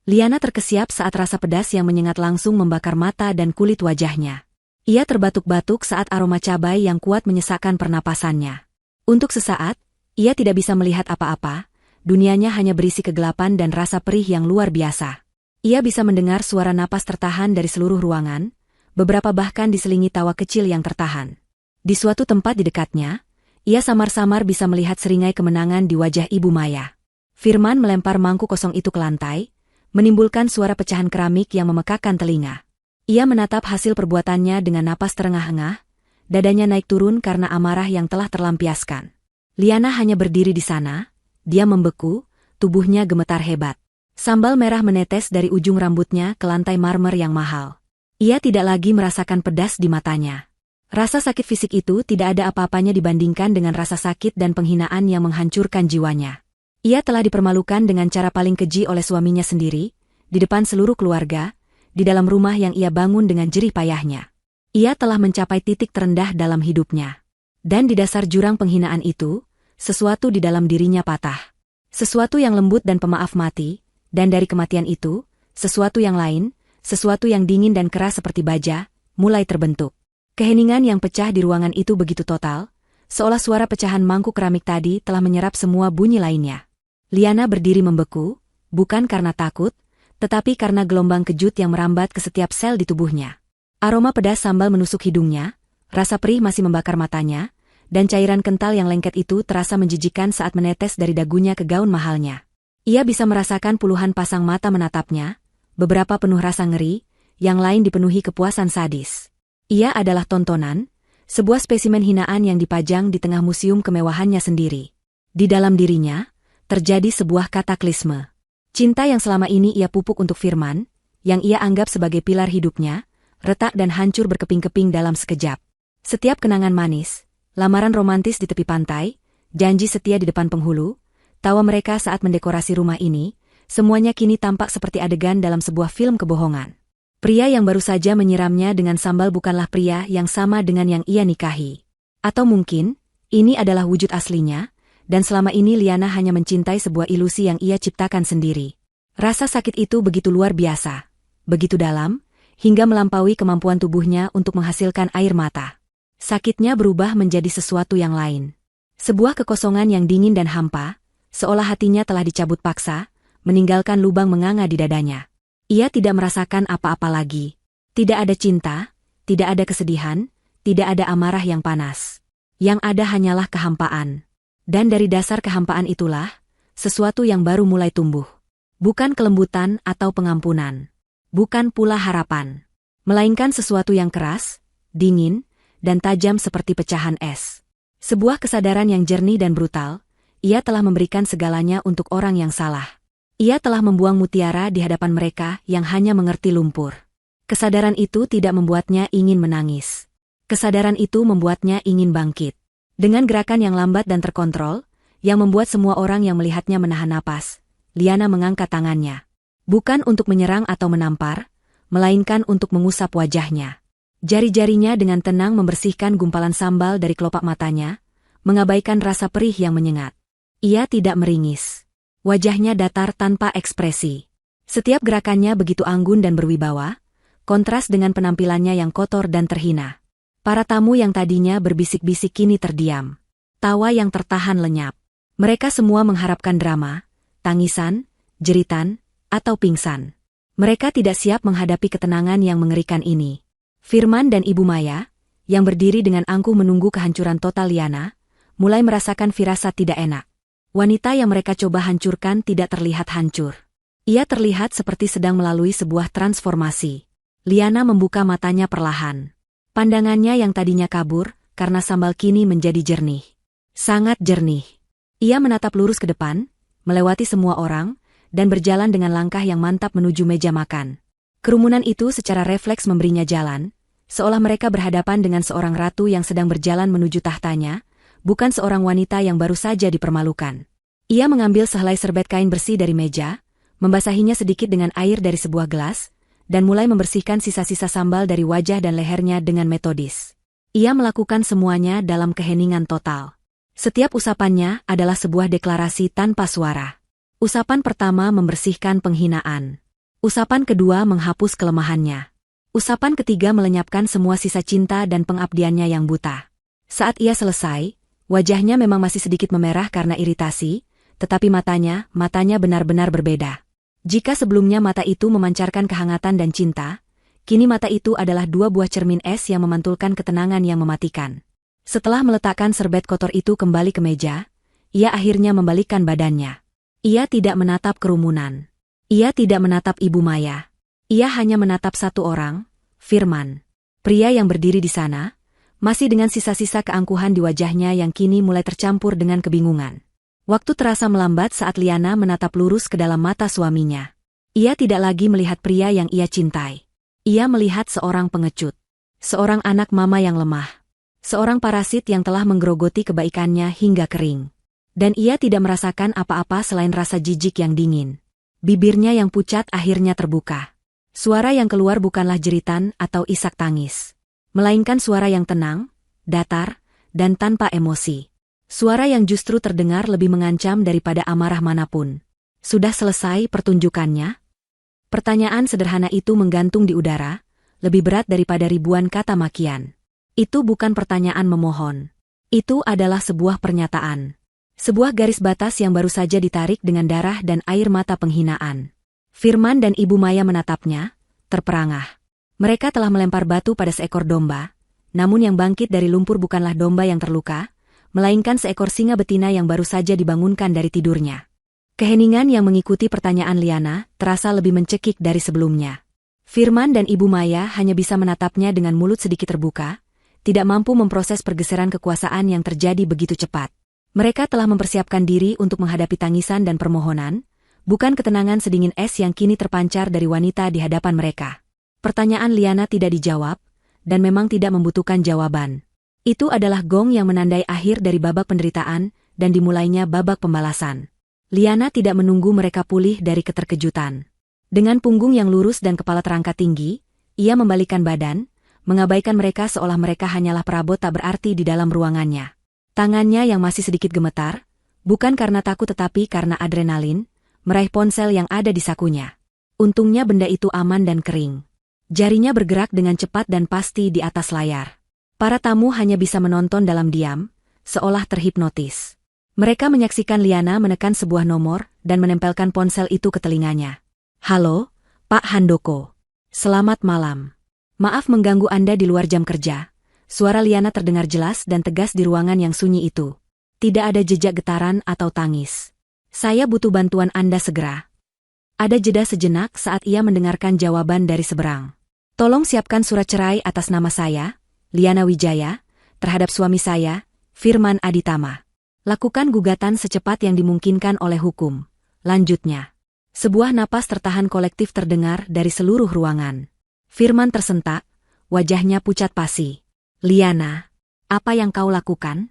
Liana terkesiap saat rasa pedas yang menyengat langsung membakar mata dan kulit wajahnya. Ia terbatuk-batuk saat aroma cabai yang kuat menyesakkan pernapasannya. Untuk sesaat, ia tidak bisa melihat apa-apa, dunianya hanya berisi kegelapan dan rasa perih yang luar biasa. Ia bisa mendengar suara napas tertahan dari seluruh ruangan, beberapa bahkan diselingi tawa kecil yang tertahan. Di suatu tempat di dekatnya, ia samar-samar bisa melihat seringai kemenangan di wajah Ibu Maya. Firman melempar mangkuk kosong itu ke lantai, menimbulkan suara pecahan keramik yang memekakkan telinga. Ia menatap hasil perbuatannya dengan napas terengah-engah, dadanya naik turun karena amarah yang telah terlampiaskan. Liana hanya berdiri di sana, dia membeku, tubuhnya gemetar hebat. Sambal merah menetes dari ujung rambutnya ke lantai marmer yang mahal. Ia tidak lagi merasakan pedas di matanya. Rasa sakit fisik itu tidak ada apa-apanya dibandingkan dengan rasa sakit dan penghinaan yang menghancurkan jiwanya. Ia telah dipermalukan dengan cara paling keji oleh suaminya sendiri, di depan seluruh keluarga, di dalam rumah yang ia bangun dengan jerih payahnya. Ia telah mencapai titik terendah dalam hidupnya. Dan di dasar jurang penghinaan itu, sesuatu di dalam dirinya patah. Sesuatu yang lembut dan pemaaf mati, dan dari kematian itu, sesuatu yang lain, sesuatu yang dingin dan keras seperti baja, mulai terbentuk. Keheningan yang pecah di ruangan itu begitu total, seolah suara pecahan mangkuk keramik tadi telah menyerap semua bunyi lainnya. Liana berdiri membeku, bukan karena takut, tetapi karena gelombang kejut yang merambat ke setiap sel di tubuhnya. Aroma pedas sambal menusuk hidungnya, rasa perih masih membakar matanya, dan cairan kental yang lengket itu terasa menjijikan saat menetes dari dagunya ke gaun mahalnya. Ia bisa merasakan puluhan pasang mata menatapnya, beberapa penuh rasa ngeri, yang lain dipenuhi kepuasan sadis. Ia adalah tontonan, sebuah spesimen hinaan yang dipajang di tengah museum kemewahannya sendiri. Di dalam dirinya, terjadi sebuah kataklisme. Cinta yang selama ini ia pupuk untuk Firman, yang ia anggap sebagai pilar hidupnya, retak dan hancur berkeping-keping dalam sekejap. Setiap kenangan manis, lamaran romantis di tepi pantai, janji setia di depan penghulu, tawa mereka saat mendekorasi rumah ini, semuanya kini tampak seperti adegan dalam sebuah film kebohongan. Pria yang baru saja menyiramnya dengan sambal bukanlah pria yang sama dengan yang ia nikahi. Atau mungkin, ini adalah wujud aslinya, dan selama ini Liana hanya mencintai sebuah ilusi yang ia ciptakan sendiri. Rasa sakit itu begitu luar biasa, begitu dalam, hingga melampaui kemampuan tubuhnya untuk menghasilkan air mata. Sakitnya berubah menjadi sesuatu yang lain. Sebuah kekosongan yang dingin dan hampa, seolah hatinya telah dicabut paksa, meninggalkan lubang menganga di dadanya. Ia tidak merasakan apa-apa lagi. Tidak ada cinta, tidak ada kesedihan, tidak ada amarah yang panas. Yang ada hanyalah kehampaan. Dan dari dasar kehampaan itulah, sesuatu yang baru mulai tumbuh. Bukan kelembutan atau pengampunan. Bukan pula harapan. Melainkan sesuatu yang keras, dingin, dan tajam seperti pecahan es. Sebuah kesadaran yang jernih dan brutal, ia telah memberikan segalanya untuk orang yang salah. Ia telah membuang mutiara di hadapan mereka yang hanya mengerti lumpur. Kesadaran itu tidak membuatnya ingin menangis. Kesadaran itu membuatnya ingin bangkit. Dengan gerakan yang lambat dan terkontrol, yang membuat semua orang yang melihatnya menahan napas, Liana mengangkat tangannya. Bukan untuk menyerang atau menampar, melainkan untuk mengusap wajahnya. Jari-jarinya dengan tenang membersihkan gumpalan sambal dari kelopak matanya, mengabaikan rasa perih yang menyengat. Ia tidak meringis. Wajahnya datar tanpa ekspresi. Setiap gerakannya begitu anggun dan berwibawa, kontras dengan penampilannya yang kotor dan terhina. Para tamu yang tadinya berbisik-bisik kini terdiam. Tawa yang tertahan lenyap. Mereka semua mengharapkan drama, tangisan, jeritan, atau pingsan. Mereka tidak siap menghadapi ketenangan yang mengerikan ini. Firman dan Ibu Maya, yang berdiri dengan angkuh menunggu kehancuran total Liana, mulai merasakan firasat tidak enak. Wanita yang mereka coba hancurkan tidak terlihat hancur. Ia terlihat seperti sedang melalui sebuah transformasi. Liana membuka matanya perlahan. Pandangannya yang tadinya kabur, karena sambal kini menjadi jernih. Sangat jernih. Ia menatap lurus ke depan, melewati semua orang, dan berjalan dengan langkah yang mantap menuju meja makan. Kerumunan itu secara refleks memberinya jalan, seolah mereka berhadapan dengan seorang ratu yang sedang berjalan menuju tahtanya, bukan seorang wanita yang baru saja dipermalukan. Ia mengambil sehelai serbet kain bersih dari meja, membasahinya sedikit dengan air dari sebuah gelas, dan mulai membersihkan sisa-sisa sambal dari wajah dan lehernya dengan metodis. Ia melakukan semuanya dalam keheningan total. Setiap usapannya adalah sebuah deklarasi tanpa suara. Usapan pertama membersihkan penghinaan. Usapan kedua menghapus kelemahannya. Usapan ketiga melenyapkan semua sisa cinta dan pengabdiannya yang buta. Saat ia selesai, wajahnya memang masih sedikit memerah karena iritasi, tetapi matanya benar-benar berbeda. Jika sebelumnya mata itu memancarkan kehangatan dan cinta, kini mata itu adalah dua buah cermin es yang memantulkan ketenangan yang mematikan. Setelah meletakkan serbet kotor itu kembali ke meja, ia akhirnya membalikkan badannya. Ia tidak menatap kerumunan. Ia tidak menatap Ibu Maya. Ia hanya menatap satu orang, Firman. Pria yang berdiri di sana, masih dengan sisa-sisa keangkuhan di wajahnya yang kini mulai tercampur dengan kebingungan. Waktu terasa melambat saat Liana menatap lurus ke dalam mata suaminya. Ia tidak lagi melihat pria yang ia cintai. Ia melihat seorang pengecut. Seorang anak mama yang lemah. Seorang parasit yang telah menggerogoti kebaikannya hingga kering. Dan ia tidak merasakan apa-apa selain rasa jijik yang dingin. Bibirnya yang pucat akhirnya terbuka. Suara yang keluar bukanlah jeritan atau isak tangis, melainkan suara yang tenang, datar, dan tanpa emosi. Suara yang justru terdengar lebih mengancam daripada amarah manapun. Sudah selesai pertunjukannya? Pertanyaan sederhana itu menggantung di udara, lebih berat daripada ribuan kata makian. Itu bukan pertanyaan memohon. Itu adalah sebuah pernyataan. Sebuah garis batas yang baru saja ditarik dengan darah dan air mata penghinaan. Firman dan Ibu Maya menatapnya, terperangah. Mereka telah melempar batu pada seekor domba, namun yang bangkit dari lumpur bukanlah domba yang terluka, melainkan seekor singa betina yang baru saja dibangunkan dari tidurnya. Keheningan yang mengikuti pertanyaan Liana terasa lebih mencekik dari sebelumnya. Firman dan Ibu Maya hanya bisa menatapnya dengan mulut sedikit terbuka, tidak mampu memproses pergeseran kekuasaan yang terjadi begitu cepat. Mereka telah mempersiapkan diri untuk menghadapi tangisan dan permohonan, bukan ketenangan sedingin es yang kini terpancar dari wanita di hadapan mereka. Pertanyaan Liana tidak dijawab, dan memang tidak membutuhkan jawaban. Itu adalah gong yang menandai akhir dari babak penderitaan, dan dimulainya babak pembalasan. Liana tidak menunggu mereka pulih dari keterkejutan. Dengan punggung yang lurus dan kepala terangkat tinggi, ia membalikkan badan, mengabaikan mereka seolah mereka hanyalah perabot tak berarti di dalam ruangannya. Tangannya yang masih sedikit gemetar, bukan karena takut tetapi karena adrenalin, meraih ponsel yang ada di sakunya. Untungnya benda itu aman dan kering. Jarinya bergerak dengan cepat dan pasti di atas layar. Para tamu hanya bisa menonton dalam diam, seolah terhipnotis. Mereka menyaksikan Liana menekan sebuah nomor dan menempelkan ponsel itu ke telinganya. "Halo, Pak Handoko. Selamat malam. Maaf mengganggu Anda di luar jam kerja." Suara Liana terdengar jelas dan tegas di ruangan yang sunyi itu. Tidak ada jejak getaran atau tangis. "Saya butuh bantuan Anda segera." Ada jeda sejenak saat ia mendengarkan jawaban dari seberang. "Tolong siapkan surat cerai atas nama saya, Liana Wijaya, terhadap suami saya, Firman Aditama. Lakukan gugatan secepat yang dimungkinkan oleh hukum," lanjutnya. Sebuah napas tertahan kolektif terdengar dari seluruh ruangan. Firman tersentak, wajahnya pucat pasi. "Liana, apa yang kau lakukan?"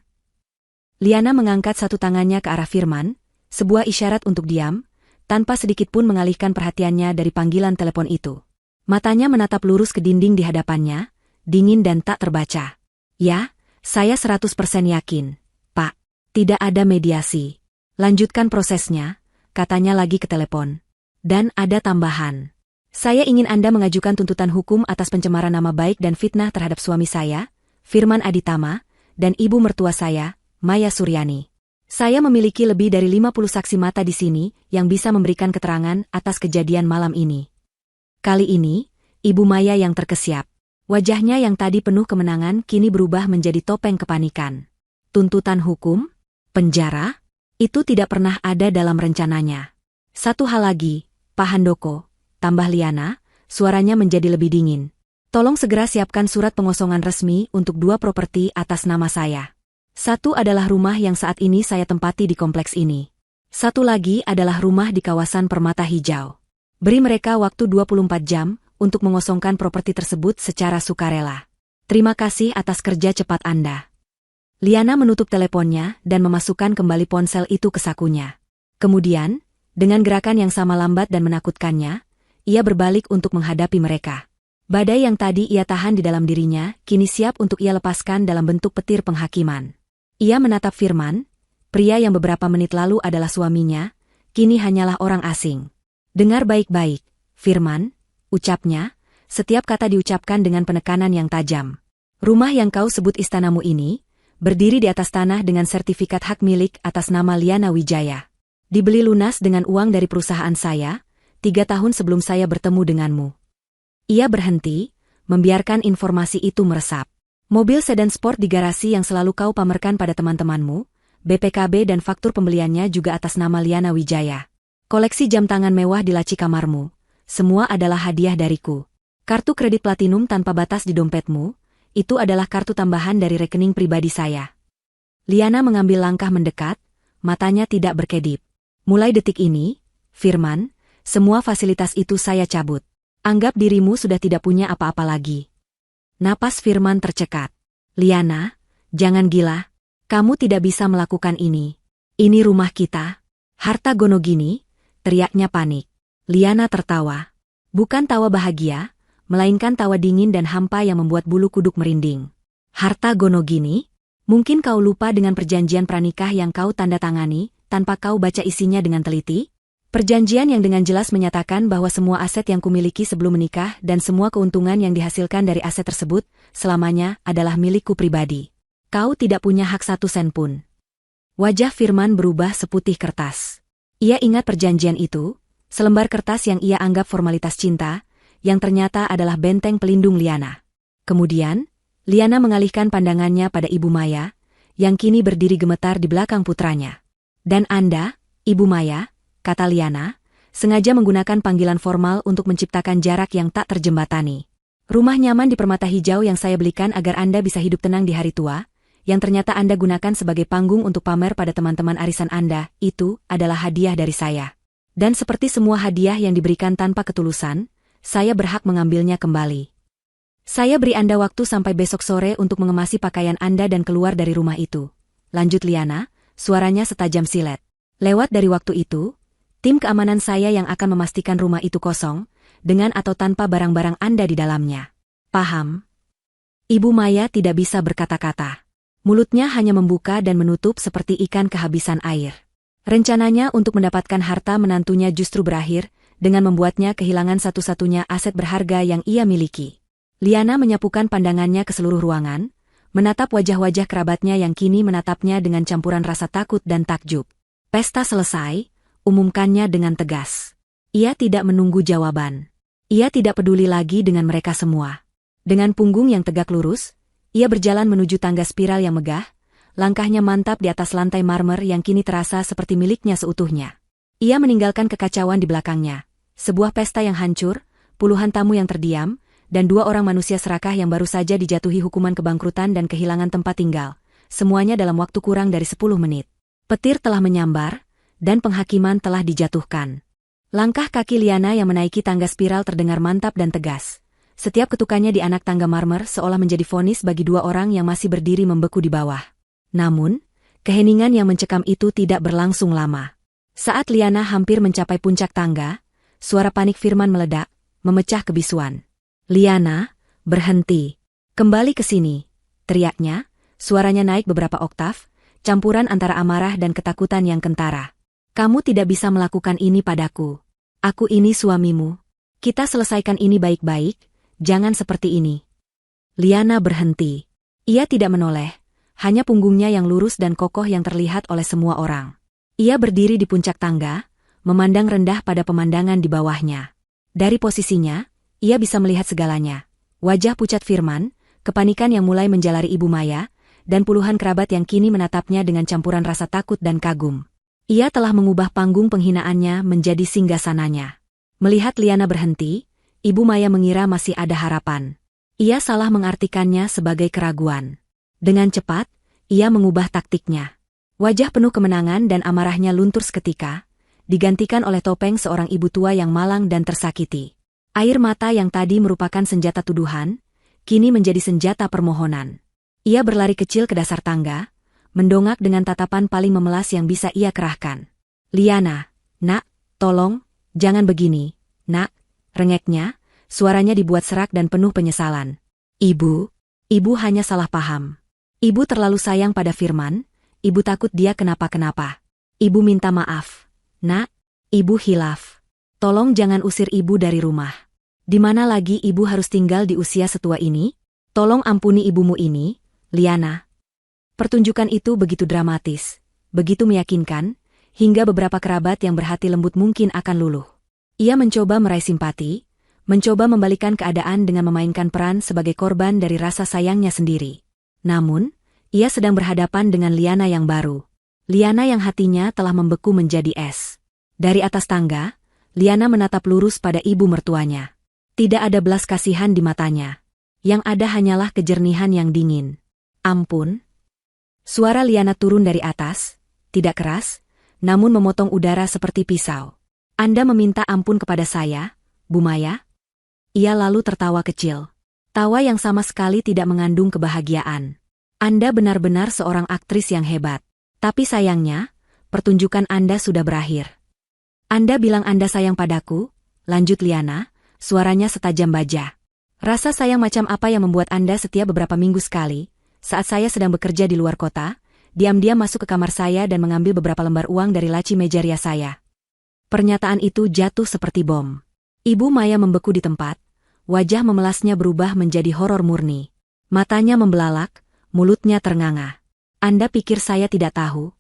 Liana mengangkat satu tangannya ke arah Firman, sebuah isyarat untuk diam, tanpa sedikitpun mengalihkan perhatiannya dari panggilan telepon itu. Matanya menatap lurus ke dinding di hadapannya, dingin dan tak terbaca. "Ya, saya 100% yakin, Pak. Tidak ada mediasi. Lanjutkan prosesnya," katanya lagi ke telepon. "Dan ada tambahan. Saya ingin Anda mengajukan tuntutan hukum atas pencemaran nama baik dan fitnah terhadap suami saya, Firman Aditama, dan ibu mertua saya, Maya Suryani. Saya memiliki lebih dari 50 saksi mata di sini yang bisa memberikan keterangan atas kejadian malam ini." Kali ini, Ibu Maya yang terkesiap. Wajahnya yang tadi penuh kemenangan kini berubah menjadi topeng kepanikan. Tuntutan hukum? Penjara? Itu tidak pernah ada dalam rencananya. "Satu hal lagi, Pak Handoko," tambah Liana, suaranya menjadi lebih dingin. Tolong segera siapkan surat pengosongan resmi untuk 2 properti atas nama saya. Satu adalah rumah yang saat ini saya tempati di kompleks ini. Satu lagi adalah rumah di kawasan Permata Hijau. Beri mereka waktu 24 jam untuk mengosongkan properti tersebut secara sukarela. Terima kasih atas kerja cepat Anda. Liana menutup teleponnya dan memasukkan kembali ponsel itu ke sakunya. Kemudian, dengan gerakan yang sama lambat dan menakutkannya, ia berbalik untuk menghadapi mereka. Badai yang tadi ia tahan di dalam dirinya, kini siap untuk ia lepaskan dalam bentuk petir penghakiman. Ia menatap Firman, pria yang beberapa menit lalu adalah suaminya, kini hanyalah orang asing. Dengar baik-baik, Firman, ucapnya, setiap kata diucapkan dengan penekanan yang tajam. Rumah yang kau sebut istanamu ini, berdiri di atas tanah dengan sertifikat hak milik atas nama Liana Wijaya. Dibeli lunas dengan uang dari perusahaan saya, 3 tahun sebelum saya bertemu denganmu. Ia berhenti, membiarkan informasi itu meresap. Mobil sedan sport di garasi yang selalu kau pamerkan pada teman-temanmu, BPKB dan faktur pembeliannya juga atas nama Liana Wijaya. Koleksi jam tangan mewah di laci kamarmu, semua adalah hadiah dariku. Kartu kredit platinum tanpa batas di dompetmu, itu adalah kartu tambahan dari rekening pribadi saya. Liana mengambil langkah mendekat, matanya tidak berkedip. Mulai detik ini, Firman, semua fasilitas itu saya cabut. Anggap dirimu sudah tidak punya apa-apa lagi. Napas Firman tercekat. Liana, jangan gila. Kamu tidak bisa melakukan ini. Ini rumah kita. Harta Gonogini, teriaknya panik. Liana tertawa. Bukan tawa bahagia, melainkan tawa dingin dan hampa yang membuat bulu kuduk merinding. Harta Gonogini? Mungkin kau lupa dengan perjanjian pranikah yang kau tanda tangani, tanpa kau baca isinya dengan teliti? Perjanjian yang dengan jelas menyatakan bahwa semua aset yang kumiliki sebelum menikah dan semua keuntungan yang dihasilkan dari aset tersebut, selamanya adalah milikku pribadi. Kau tidak punya hak 1 sen pun. Wajah Firman berubah seputih kertas. Ia ingat perjanjian itu, selembar kertas yang ia anggap formalitas cinta, yang ternyata adalah benteng pelindung Liana. Kemudian, Liana mengalihkan pandangannya pada Ibu Maya, yang kini berdiri gemetar di belakang putranya. Dan Anda, Ibu Maya, kata Liana, sengaja menggunakan panggilan formal untuk menciptakan jarak yang tak terjembatani. Rumah nyaman di Permata Hijau yang saya belikan agar Anda bisa hidup tenang di hari tua, yang ternyata Anda gunakan sebagai panggung untuk pamer pada teman-teman arisan Anda, itu adalah hadiah dari saya. Dan seperti semua hadiah yang diberikan tanpa ketulusan, saya berhak mengambilnya kembali. Saya beri Anda waktu sampai besok sore untuk mengemasi pakaian Anda dan keluar dari rumah itu. Lanjut Liana, suaranya setajam silet. Lewat dari waktu itu, tim keamanan saya yang akan memastikan rumah itu kosong, dengan atau tanpa barang-barang Anda di dalamnya. Paham? Ibu Maya tidak bisa berkata-kata. Mulutnya hanya membuka dan menutup seperti ikan kehabisan air. Rencananya untuk mendapatkan harta menantunya justru berakhir, dengan membuatnya kehilangan satu-satunya aset berharga yang ia miliki. Liana menyapukan pandangannya ke seluruh ruangan, menatap wajah-wajah kerabatnya yang kini menatapnya dengan campuran rasa takut dan takjub. Pesta selesai, umumkannya dengan tegas. Ia tidak menunggu jawaban. Ia tidak peduli lagi dengan mereka semua. Dengan punggung yang tegak lurus, ia berjalan menuju tangga spiral yang megah, langkahnya mantap di atas lantai marmer yang kini terasa seperti miliknya seutuhnya. Ia meninggalkan kekacauan di belakangnya, sebuah pesta yang hancur, puluhan tamu yang terdiam, dan 2 orang manusia serakah yang baru saja dijatuhi hukuman kebangkrutan dan kehilangan tempat tinggal, semuanya dalam waktu kurang dari 10 menit. Petir telah menyambar, dan penghakiman telah dijatuhkan. Langkah kaki Liana yang menaiki tangga spiral terdengar mantap dan tegas. Setiap ketukannya di anak tangga marmer seolah menjadi vonis bagi 2 orang yang masih berdiri membeku di bawah. Namun, keheningan yang mencekam itu tidak berlangsung lama. Saat Liana hampir mencapai puncak tangga, suara panik Firman meledak, memecah kebisuan. Liana, berhenti. Kembali ke sini, teriaknya, suaranya naik beberapa oktav, campuran antara amarah dan ketakutan yang kentara. Kamu tidak bisa melakukan ini padaku. Aku ini suamimu. Kita selesaikan ini baik-baik, jangan seperti ini. Liana berhenti. Ia tidak menoleh, hanya punggungnya yang lurus dan kokoh yang terlihat oleh semua orang. Ia berdiri di puncak tangga, memandang rendah pada pemandangan di bawahnya. Dari posisinya, ia bisa melihat segalanya. Wajah pucat Firman, kepanikan yang mulai menjalari Ibu Maya, dan puluhan kerabat yang kini menatapnya dengan campuran rasa takut dan kagum. Ia telah mengubah panggung penghinaannya menjadi singgasananya. Melihat Liana berhenti, Ibu Maya mengira masih ada harapan. Ia salah mengartikannya sebagai keraguan. Dengan cepat, ia mengubah taktiknya. Wajah penuh kemenangan dan amarahnya luntur seketika, digantikan oleh topeng seorang ibu tua yang malang dan tersakiti. Air mata yang tadi merupakan senjata tuduhan, kini menjadi senjata permohonan. Ia berlari kecil ke dasar tangga, mendongak dengan tatapan paling memelas yang bisa ia kerahkan. "Liana, nak, tolong, jangan begini, nak," rengeknya, suaranya dibuat serak dan penuh penyesalan. Ibu hanya salah paham. Ibu terlalu sayang pada Firman, ibu takut dia kenapa-kenapa. Ibu minta maaf. Nak, ibu hilaf. Tolong jangan usir ibu dari rumah. Di mana lagi ibu harus tinggal di usia setua ini? Tolong ampuni ibumu ini, Liana." Pertunjukan itu begitu dramatis, begitu meyakinkan, hingga beberapa kerabat yang berhati lembut mungkin akan luluh. Ia mencoba meraih simpati, mencoba membalikan keadaan dengan memainkan peran sebagai korban dari rasa sayangnya sendiri. Namun, ia sedang berhadapan dengan Liana yang baru. Liana yang hatinya telah membeku menjadi es. Dari atas tangga, Liana menatap lurus pada ibu mertuanya. Tidak ada belas kasihan di matanya. Yang ada hanyalah kejernihan yang dingin. "Ampun." Suara Liana turun dari atas, tidak keras, namun memotong udara seperti pisau. "Anda meminta ampun kepada saya, Bu Maya?" Ia lalu tertawa kecil. Tawa yang sama sekali tidak mengandung kebahagiaan. "Anda benar-benar seorang aktris yang hebat. Tapi sayangnya, pertunjukan Anda sudah berakhir." "Anda bilang Anda sayang padaku," lanjut Liana, suaranya setajam baja. "Rasa sayang macam apa yang membuat Anda setiap beberapa minggu sekali, saat saya sedang bekerja di luar kota, diam-diam masuk ke kamar saya dan mengambil beberapa lembar uang dari laci meja rias saya?" Pernyataan itu jatuh seperti bom. Ibu Maya membeku di tempat, wajah memelasnya berubah menjadi horor murni. Matanya membelalak, mulutnya ternganga. "Anda pikir saya tidak tahu?"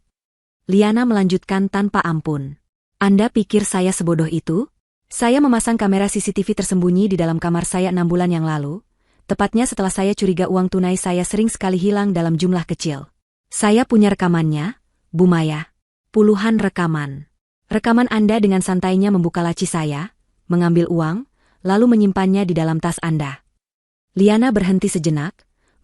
Liana melanjutkan tanpa ampun. "Anda pikir saya sebodoh itu? Saya memasang kamera CCTV tersembunyi di dalam kamar saya 6 bulan yang lalu. Tepatnya setelah saya curiga uang tunai saya sering sekali hilang dalam jumlah kecil. Saya punya rekamannya, Bu Maya. Puluhan rekaman. Rekaman Anda dengan santainya membuka laci saya, mengambil uang, lalu menyimpannya di dalam tas Anda." Liana berhenti sejenak,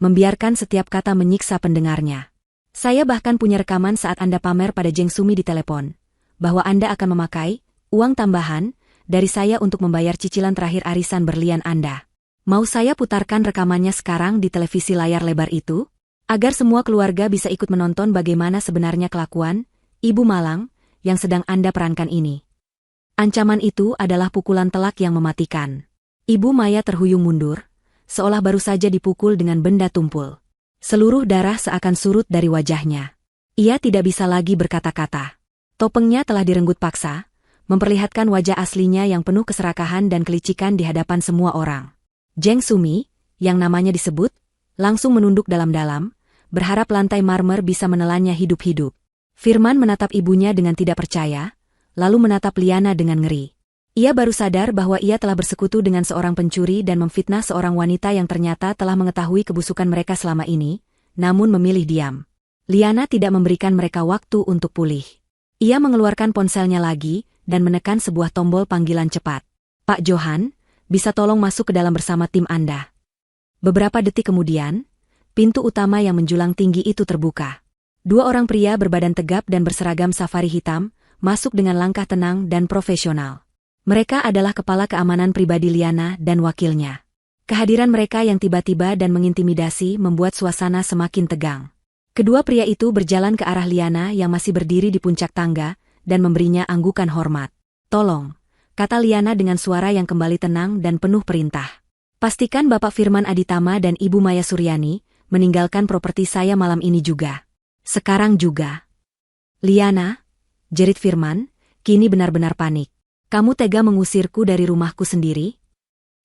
membiarkan setiap kata menyiksa pendengarnya. "Saya bahkan punya rekaman saat Anda pamer pada Jeng Sumi di telepon, bahwa Anda akan memakai uang tambahan dari saya untuk membayar cicilan terakhir arisan berlian Anda. Mau saya putarkan rekamannya sekarang di televisi layar lebar itu? Agar semua keluarga bisa ikut menonton bagaimana sebenarnya kelakuan Ibu Malang yang sedang Anda perankan ini." Ancaman itu adalah pukulan telak yang mematikan. Ibu Maya terhuyung mundur, seolah baru saja dipukul dengan benda tumpul. Seluruh darah seakan surut dari wajahnya. Ia tidak bisa lagi berkata-kata. Topengnya telah direnggut paksa, memperlihatkan wajah aslinya yang penuh keserakahan dan kelicikan di hadapan semua orang. Jeng Sumi, yang namanya disebut, langsung menunduk dalam-dalam, berharap lantai marmer bisa menelannya hidup-hidup. Firman menatap ibunya dengan tidak percaya, lalu menatap Liana dengan ngeri. Ia baru sadar bahwa ia telah bersekutu dengan seorang pencuri dan memfitnah seorang wanita yang ternyata telah mengetahui kebusukan mereka selama ini, namun memilih diam. Liana tidak memberikan mereka waktu untuk pulih. Ia mengeluarkan ponselnya lagi dan menekan sebuah tombol panggilan cepat. "Pak Johan, bisa tolong masuk ke dalam bersama tim Anda?" Beberapa detik kemudian, pintu utama yang menjulang tinggi itu terbuka. 2 orang pria berbadan tegap dan berseragam safari hitam, masuk dengan langkah tenang dan profesional. Mereka adalah kepala keamanan pribadi Liana dan wakilnya. Kehadiran mereka yang tiba-tiba dan mengintimidasi membuat suasana semakin tegang. Kedua pria itu berjalan ke arah Liana yang masih berdiri di puncak tangga, dan memberinya anggukan hormat. "Tolong," kata Liana dengan suara yang kembali tenang dan penuh perintah. "Pastikan Bapak Firman Aditama dan Ibu Maya Suryani meninggalkan properti saya malam ini juga. Sekarang juga." "Liana," jerit Firman, kini benar-benar panik. "Kamu tega mengusirku dari rumahku sendiri?"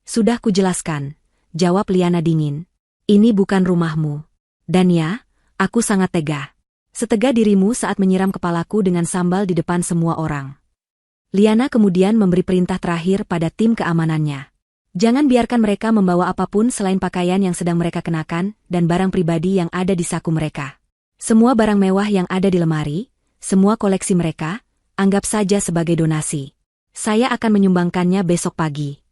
"Sudah kujelaskan," jawab Liana dingin. "Ini bukan rumahmu. Dan ya, aku sangat tega. Setega dirimu saat menyiram kepalaku dengan sambal di depan semua orang." Liana kemudian memberi perintah terakhir pada tim keamanannya. "Jangan biarkan mereka membawa apapun selain pakaian yang sedang mereka kenakan dan barang pribadi yang ada di saku mereka. Semua barang mewah yang ada di lemari, semua koleksi mereka, anggap saja sebagai donasi. Saya akan menyumbangkannya besok pagi."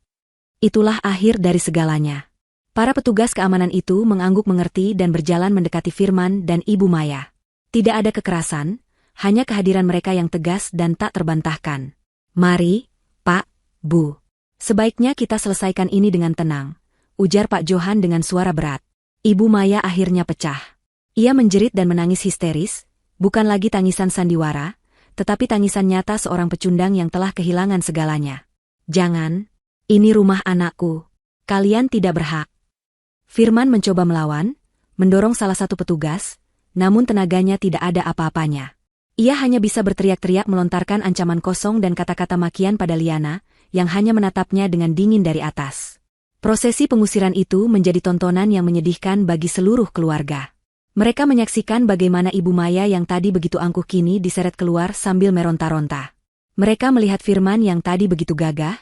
Itulah akhir dari segalanya. Para petugas keamanan itu mengangguk mengerti dan berjalan mendekati Firman dan Ibu Maya. Tidak ada kekerasan, hanya kehadiran mereka yang tegas dan tak terbantahkan. "Mari, Pak, Bu. Sebaiknya kita selesaikan ini dengan tenang," ujar Pak Johan dengan suara berat. Ibu Maya akhirnya pecah. Ia menjerit dan menangis histeris, bukan lagi tangisan sandiwara, tetapi tangisan nyata seorang pecundang yang telah kehilangan segalanya. "Jangan, ini rumah anakku. Kalian tidak berhak." Firman mencoba melawan, mendorong salah satu petugas, namun tenaganya tidak ada apa-apanya. Ia hanya bisa berteriak-teriak melontarkan ancaman kosong dan kata-kata makian pada Liana, yang hanya menatapnya dengan dingin dari atas. Prosesi pengusiran itu menjadi tontonan yang menyedihkan bagi seluruh keluarga. Mereka menyaksikan bagaimana Ibu Maya yang tadi begitu angkuh kini diseret keluar sambil meronta-ronta. Mereka melihat Firman yang tadi begitu gagah,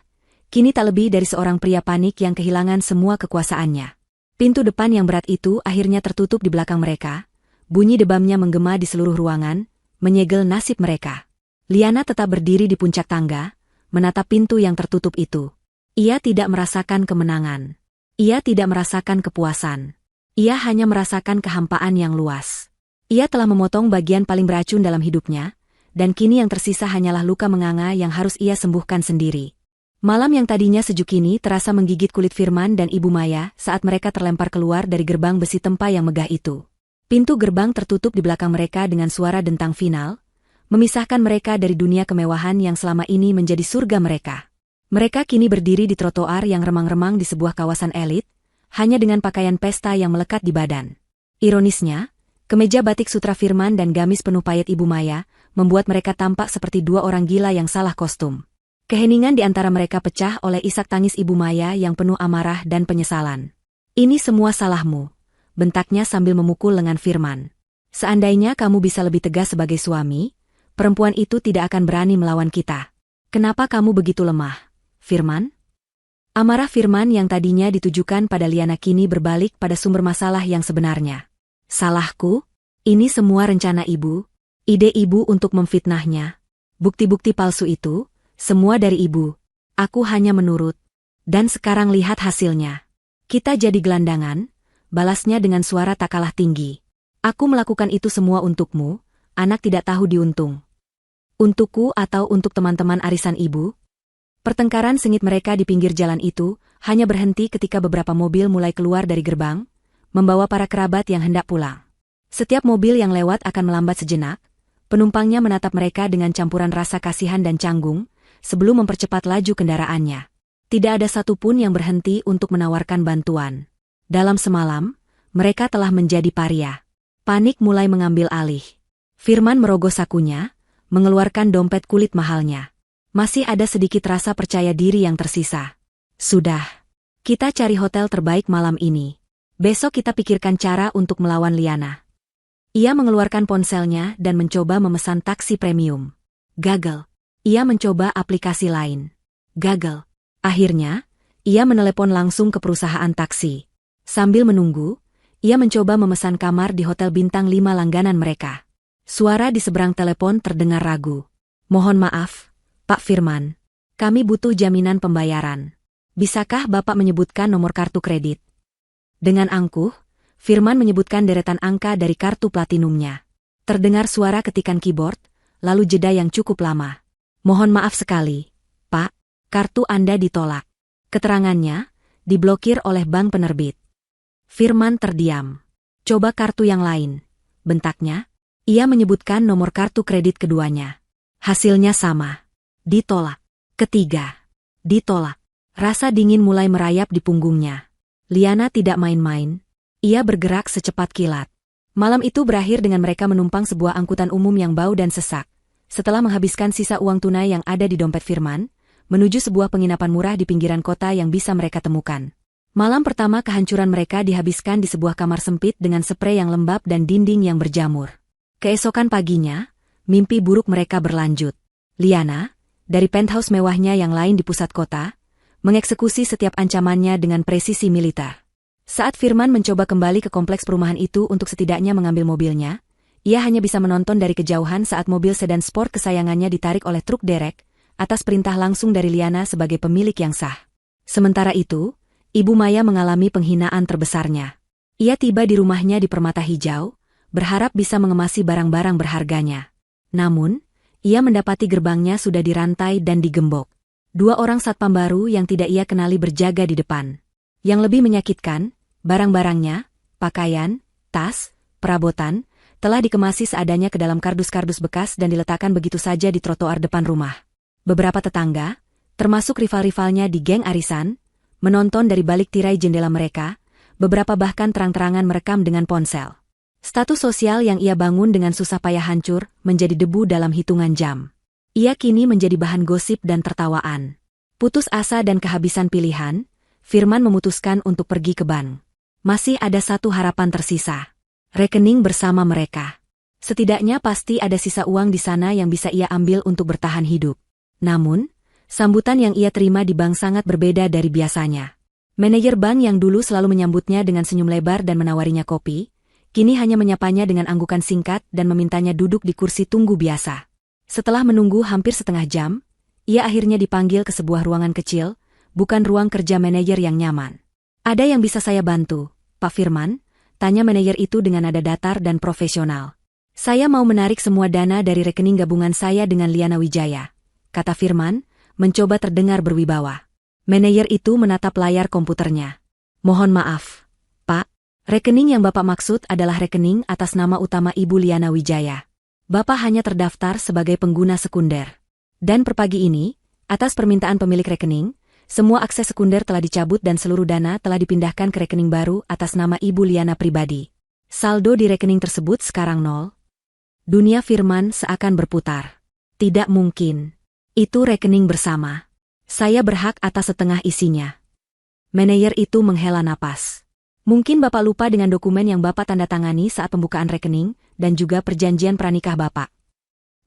kini tak lebih dari seorang pria panik yang kehilangan semua kekuasaannya. Pintu depan yang berat itu akhirnya tertutup di belakang mereka, bunyi debamnya menggema di seluruh ruangan, menyegel nasib mereka. Liana tetap berdiri di puncak tangga, menatap pintu yang tertutup itu. Ia tidak merasakan kemenangan. Ia tidak merasakan kepuasan. Ia hanya merasakan kehampaan yang luas. Ia telah memotong bagian paling beracun dalam hidupnya, dan kini yang tersisa hanyalah luka menganga yang harus ia sembuhkan sendiri. Malam yang tadinya sejuk ini terasa menggigit kulit Firman dan Ibu Maya saat mereka terlempar keluar dari gerbang besi tempa yang megah itu. Pintu gerbang tertutup di belakang mereka dengan suara dentang final, memisahkan mereka dari dunia kemewahan yang selama ini menjadi surga mereka. Mereka kini berdiri di trotoar yang remang-remang di sebuah kawasan elit, hanya dengan pakaian pesta yang melekat di badan. Ironisnya, kemeja batik sutra Firman dan gamis penuh payet Ibu Maya membuat mereka tampak seperti dua orang gila yang salah kostum. Keheningan di antara mereka pecah oleh isak tangis Ibu Maya yang penuh amarah dan penyesalan. "Ini semua salahmu," bentaknya sambil memukul lengan Firman. "Seandainya kamu bisa lebih tegas sebagai suami, perempuan itu tidak akan berani melawan kita. Kenapa kamu begitu lemah, Firman?" Amarah Firman yang tadinya ditujukan pada Liana kini berbalik pada sumber masalah yang sebenarnya. "Salahku? Ini semua rencana ibu? Ide ibu untuk memfitnahnya? Bukti-bukti palsu itu? Semua dari ibu. Aku hanya menurut. Dan sekarang lihat hasilnya. Kita jadi gelandangan," balasnya dengan suara tak kalah tinggi. "Aku melakukan itu semua untukmu, anak tidak tahu diuntung. Untukku atau untuk teman-teman arisan ibu?" Pertengkaran sengit mereka di pinggir jalan itu hanya berhenti ketika beberapa mobil mulai keluar dari gerbang, membawa para kerabat yang hendak pulang. Setiap mobil yang lewat akan melambat sejenak, penumpangnya menatap mereka dengan campuran rasa kasihan dan canggung, sebelum mempercepat laju kendaraannya. Tidak ada satupun yang berhenti untuk menawarkan bantuan. Dalam semalam, mereka telah menjadi paria. Panik mulai mengambil alih. Firman merogoh sakunya, mengeluarkan dompet kulit mahalnya. Masih ada sedikit rasa percaya diri yang tersisa. "Sudah. Kita cari hotel terbaik malam ini. Besok kita pikirkan cara untuk melawan Liana." Ia mengeluarkan ponselnya dan mencoba memesan taksi premium. Gagal. Ia mencoba aplikasi lain. Gagal. Akhirnya, ia menelepon langsung ke perusahaan taksi. Sambil menunggu, ia mencoba memesan kamar di hotel bintang 5 langganan mereka. Suara di seberang telepon terdengar ragu. "Mohon maaf, Pak Firman. Kami butuh jaminan pembayaran. Bisakah Bapak menyebutkan nomor kartu kredit?" Dengan angkuh, Firman menyebutkan deretan angka dari kartu platinumnya. Terdengar suara ketikan keyboard, lalu jeda yang cukup lama. "Mohon maaf sekali, Pak, kartu Anda ditolak. Keterangannya, diblokir oleh bank penerbit." Firman terdiam. "Coba kartu yang lain," bentaknya. Ia menyebutkan nomor kartu kredit keduanya. Hasilnya sama. Ditolak. Ketiga. Ditolak. Rasa dingin mulai merayap di punggungnya. Liana tidak main-main. Ia bergerak secepat kilat. Malam itu berakhir dengan mereka menumpang sebuah angkutan umum yang bau dan sesak. Setelah menghabiskan sisa uang tunai yang ada di dompet Firman, menuju sebuah penginapan murah di pinggiran kota yang bisa mereka temukan. Malam pertama kehancuran mereka dihabiskan di sebuah kamar sempit dengan sprei yang lembab dan dinding yang berjamur. Keesokan paginya, mimpi buruk mereka berlanjut. Liana, dari penthouse mewahnya yang lain di pusat kota, mengeksekusi setiap ancamannya dengan presisi militer. Saat Firman mencoba kembali ke kompleks perumahan itu untuk setidaknya mengambil mobilnya, ia hanya bisa menonton dari kejauhan saat mobil sedan sport kesayangannya ditarik oleh truk derek, atas perintah langsung dari Liana sebagai pemilik yang sah. Sementara itu, Ibu Maya mengalami penghinaan terbesarnya. Ia tiba di rumahnya di Permata Hijau, berharap bisa mengemasi barang-barang berharganya. Namun, ia mendapati gerbangnya sudah dirantai dan digembok. 2 orang satpam baru yang tidak ia kenali berjaga di depan. Yang lebih menyakitkan, barang-barangnya, pakaian, tas, perabotan, telah dikemasi seadanya ke dalam kardus-kardus bekas dan diletakkan begitu saja di trotoar depan rumah. Beberapa tetangga, termasuk rival-rivalnya di geng arisan, menonton dari balik tirai jendela mereka, beberapa bahkan terang-terangan merekam dengan ponsel. Status sosial yang ia bangun dengan susah payah hancur, menjadi debu dalam hitungan jam. Ia kini menjadi bahan gosip dan tertawaan. Putus asa dan kehabisan pilihan, Firman memutuskan untuk pergi ke bank. Masih ada satu harapan tersisa. Rekening bersama mereka. Setidaknya pasti ada sisa uang di sana yang bisa ia ambil untuk bertahan hidup. Namun, sambutan yang ia terima di bank sangat berbeda dari biasanya. Manajer bank yang dulu selalu menyambutnya dengan senyum lebar dan menawarinya kopi, kini hanya menyapanya dengan anggukan singkat dan memintanya duduk di kursi tunggu biasa. Setelah menunggu hampir setengah jam, ia akhirnya dipanggil ke sebuah ruangan kecil, bukan ruang kerja manajer yang nyaman. "Ada yang bisa saya bantu, Pak Firman?" tanya manajer itu dengan nada datar dan profesional. "Saya mau menarik semua dana dari rekening gabungan saya dengan Liana Wijaya," kata Firman, mencoba terdengar berwibawa. Manajer itu menatap layar komputernya. "Mohon maaf, Pak. Rekening yang Bapak maksud adalah rekening atas nama utama Ibu Liana Wijaya. Bapak hanya terdaftar sebagai pengguna sekunder. Dan per pagi ini, atas permintaan pemilik rekening, semua akses sekunder telah dicabut dan seluruh dana telah dipindahkan ke rekening baru atas nama Ibu Liana pribadi. Saldo di rekening tersebut sekarang 0. Dunia Firman seakan berputar. "Tidak mungkin. Itu rekening bersama. Saya berhak atas setengah isinya." Manajer itu menghela napas. "Mungkin Bapak lupa dengan dokumen yang Bapak tanda tangani saat pembukaan rekening, dan juga perjanjian pranikah Bapak."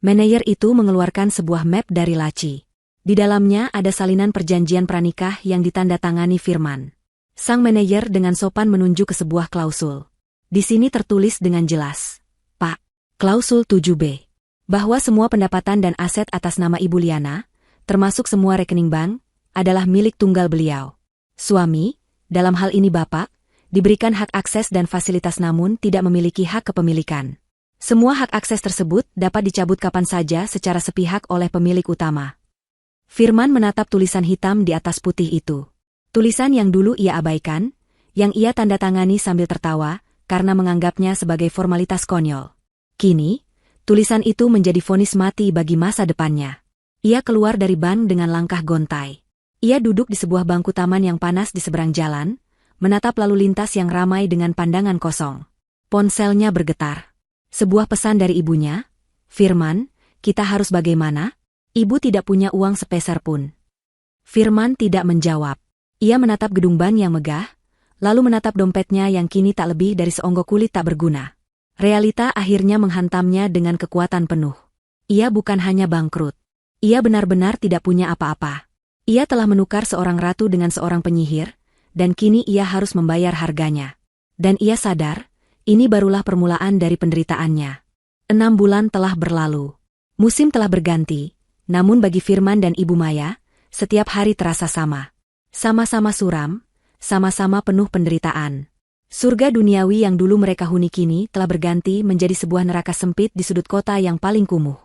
Manajer itu mengeluarkan sebuah map dari laci. Di dalamnya ada salinan perjanjian pranikah yang ditanda tangani Firman. Sang manajer dengan sopan menunjuk ke sebuah klausul. Di sini tertulis dengan jelas, "Pak, klausul 7B. Bahwa semua pendapatan dan aset atas nama Ibu Liana, termasuk semua rekening bank, adalah milik tunggal beliau. Suami, dalam hal ini Bapak, diberikan hak akses dan fasilitas namun tidak memiliki hak kepemilikan. Semua hak akses tersebut dapat dicabut kapan saja secara sepihak oleh pemilik utama." Firman menatap tulisan hitam di atas putih itu. Tulisan yang dulu ia abaikan, yang ia tanda tangani sambil tertawa, karena menganggapnya sebagai formalitas konyol. Kini, tulisan itu menjadi vonis mati bagi masa depannya. Ia keluar dari bank dengan langkah gontai. Ia duduk di sebuah bangku taman yang panas di seberang jalan, menatap lalu lintas yang ramai dengan pandangan kosong. Ponselnya bergetar. Sebuah pesan dari ibunya, "Firman, kita harus bagaimana? Ibu tidak punya uang sepeser pun." Firman tidak menjawab. Ia menatap gedung bank yang megah, lalu menatap dompetnya yang kini tak lebih dari seonggok kulit tak berguna. Realita akhirnya menghantamnya dengan kekuatan penuh. Ia bukan hanya bangkrut. Ia benar-benar tidak punya apa-apa. Ia telah menukar seorang ratu dengan seorang penyihir, dan kini ia harus membayar harganya. Dan ia sadar, ini barulah permulaan dari penderitaannya. 6 bulan telah berlalu. Musim telah berganti, namun bagi Firman dan Ibu Maya, setiap hari terasa sama. Sama-sama suram, sama-sama penuh penderitaan. Surga duniawi yang dulu mereka huni kini telah berganti menjadi sebuah neraka sempit di sudut kota yang paling kumuh.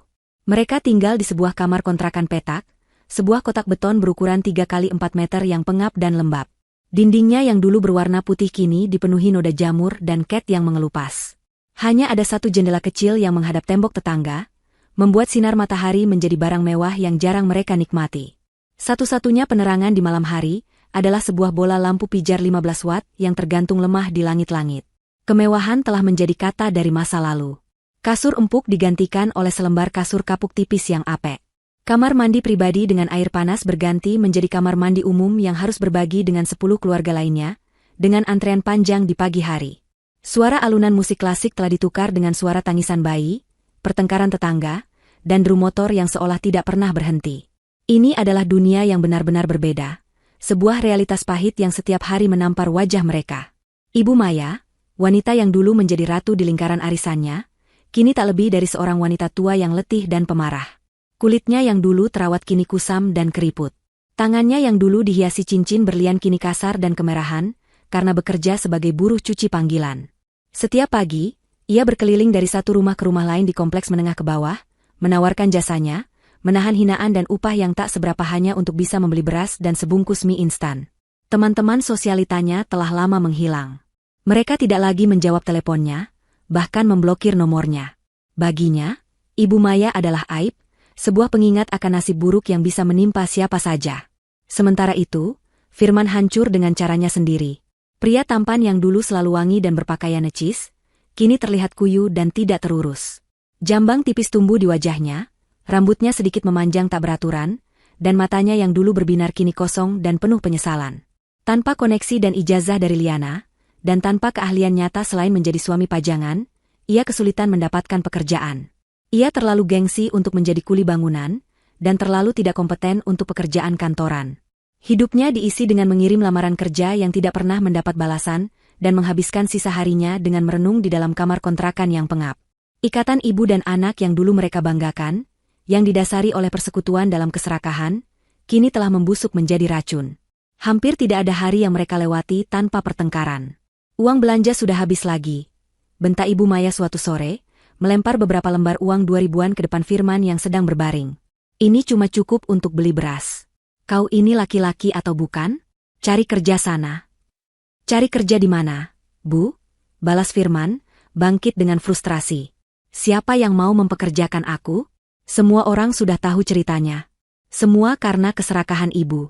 Mereka tinggal di sebuah kamar kontrakan petak, sebuah kotak beton berukuran 3 kali 4 meter yang pengap dan lembab. Dindingnya yang dulu berwarna putih kini dipenuhi noda jamur dan cat yang mengelupas. Hanya ada satu jendela kecil yang menghadap tembok tetangga, membuat sinar matahari menjadi barang mewah yang jarang mereka nikmati. Satu-satunya penerangan di malam hari adalah sebuah bola lampu pijar 15 watt yang tergantung lemah di langit-langit. Kemewahan telah menjadi kata dari masa lalu. Kasur empuk digantikan oleh selembar kasur kapuk tipis yang apek. Kamar mandi pribadi dengan air panas berganti menjadi kamar mandi umum yang harus berbagi dengan 10 keluarga lainnya, dengan antrean panjang di pagi hari. Suara alunan musik klasik telah ditukar dengan suara tangisan bayi, pertengkaran tetangga, dan drum motor yang seolah tidak pernah berhenti. Ini adalah dunia yang benar-benar berbeda, sebuah realitas pahit yang setiap hari menampar wajah mereka. Ibu Maya, wanita yang dulu menjadi ratu di lingkaran arisannya, kini tak lebih dari seorang wanita tua yang letih dan pemarah. Kulitnya yang dulu terawat kini kusam dan keriput. Tangannya yang dulu dihiasi cincin berlian kini kasar dan kemerahan, karena bekerja sebagai buruh cuci panggilan. Setiap pagi, ia berkeliling dari satu rumah ke rumah lain di kompleks menengah ke bawah, menawarkan jasanya, menahan hinaan dan upah yang tak seberapa hanya untuk bisa membeli beras dan sebungkus mie instan. Teman-teman sosialitanya telah lama menghilang. Mereka tidak lagi menjawab teleponnya, bahkan memblokir nomornya. Baginya, Ibu Maya adalah aib, sebuah pengingat akan nasib buruk yang bisa menimpa siapa saja. Sementara itu, Firman hancur dengan caranya sendiri. Pria tampan yang dulu selalu wangi dan berpakaian necis, kini terlihat kuyu dan tidak terurus. Jambang tipis tumbuh di wajahnya, rambutnya sedikit memanjang tak beraturan, dan matanya yang dulu berbinar kini kosong dan penuh penyesalan. Tanpa koneksi dan ijazah dari Liana, dan tanpa keahlian nyata selain menjadi suami pajangan, ia kesulitan mendapatkan pekerjaan. Ia terlalu gengsi untuk menjadi kuli bangunan, dan terlalu tidak kompeten untuk pekerjaan kantoran. Hidupnya diisi dengan mengirim lamaran kerja yang tidak pernah mendapat balasan, dan menghabiskan sisa harinya dengan merenung di dalam kamar kontrakan yang pengap. Ikatan ibu dan anak yang dulu mereka banggakan, yang didasari oleh persekutuan dalam keserakahan, kini telah membusuk menjadi racun. Hampir tidak ada hari yang mereka lewati tanpa pertengkaran. Uang belanja sudah habis lagi, bentak Ibu Maya suatu sore, melempar beberapa lembar uang 2.000-an ke depan Firman yang sedang berbaring. Ini cuma cukup untuk beli beras. Kau ini laki-laki atau bukan? Cari kerja sana. Cari kerja di mana, Bu? Balas Firman, bangkit dengan frustrasi. Siapa yang mau mempekerjakan aku? Semua orang sudah tahu ceritanya. Semua karena keserakahan ibu.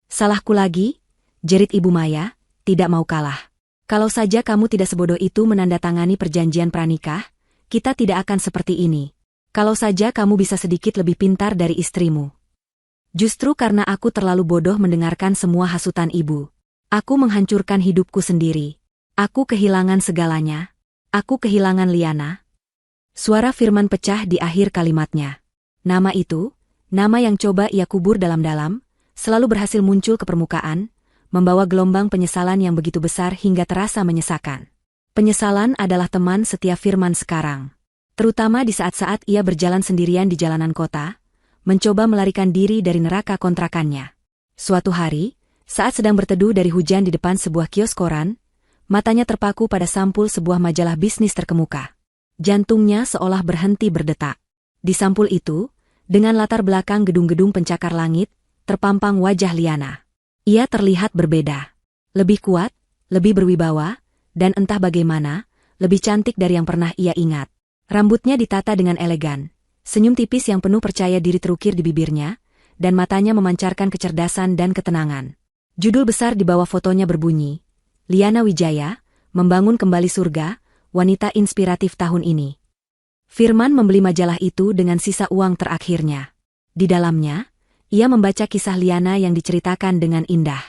Salahku lagi? Jerit Ibu Maya, tidak mau kalah. Kalau saja kamu tidak sebodoh itu menandatangani perjanjian pranikah, kita tidak akan seperti ini. Kalau saja kamu bisa sedikit lebih pintar dari istrimu. Justru karena aku terlalu bodoh mendengarkan semua hasutan ibu. Aku menghancurkan hidupku sendiri. Aku kehilangan segalanya. Aku kehilangan Liana. Suara Firman pecah di akhir kalimatnya. Nama itu, nama yang coba ia kubur dalam-dalam, selalu berhasil muncul ke permukaan, membawa gelombang penyesalan yang begitu besar hingga terasa menyesakan. Penyesalan adalah teman setia Firman sekarang. Terutama di saat-saat ia berjalan sendirian di jalanan kota, mencoba melarikan diri dari neraka kontrakannya. Suatu hari, saat sedang berteduh dari hujan di depan sebuah kios koran, matanya terpaku pada sampul sebuah majalah bisnis terkemuka. Jantungnya seolah berhenti berdetak. Di sampul itu, dengan latar belakang gedung-gedung pencakar langit, terpampang wajah Liana. Ia terlihat berbeda. Lebih kuat, lebih berwibawa, dan entah bagaimana, lebih cantik dari yang pernah ia ingat. Rambutnya ditata dengan elegan. Senyum tipis yang penuh percaya diri terukir di bibirnya, dan matanya memancarkan kecerdasan dan ketenangan. Judul besar di bawah fotonya berbunyi, Liana Wijaya, Membangun Kembali Surga, Wanita Inspiratif Tahun Ini. Firman membeli majalah itu dengan sisa uang terakhirnya. Di dalamnya, ia membaca kisah Liana yang diceritakan dengan indah.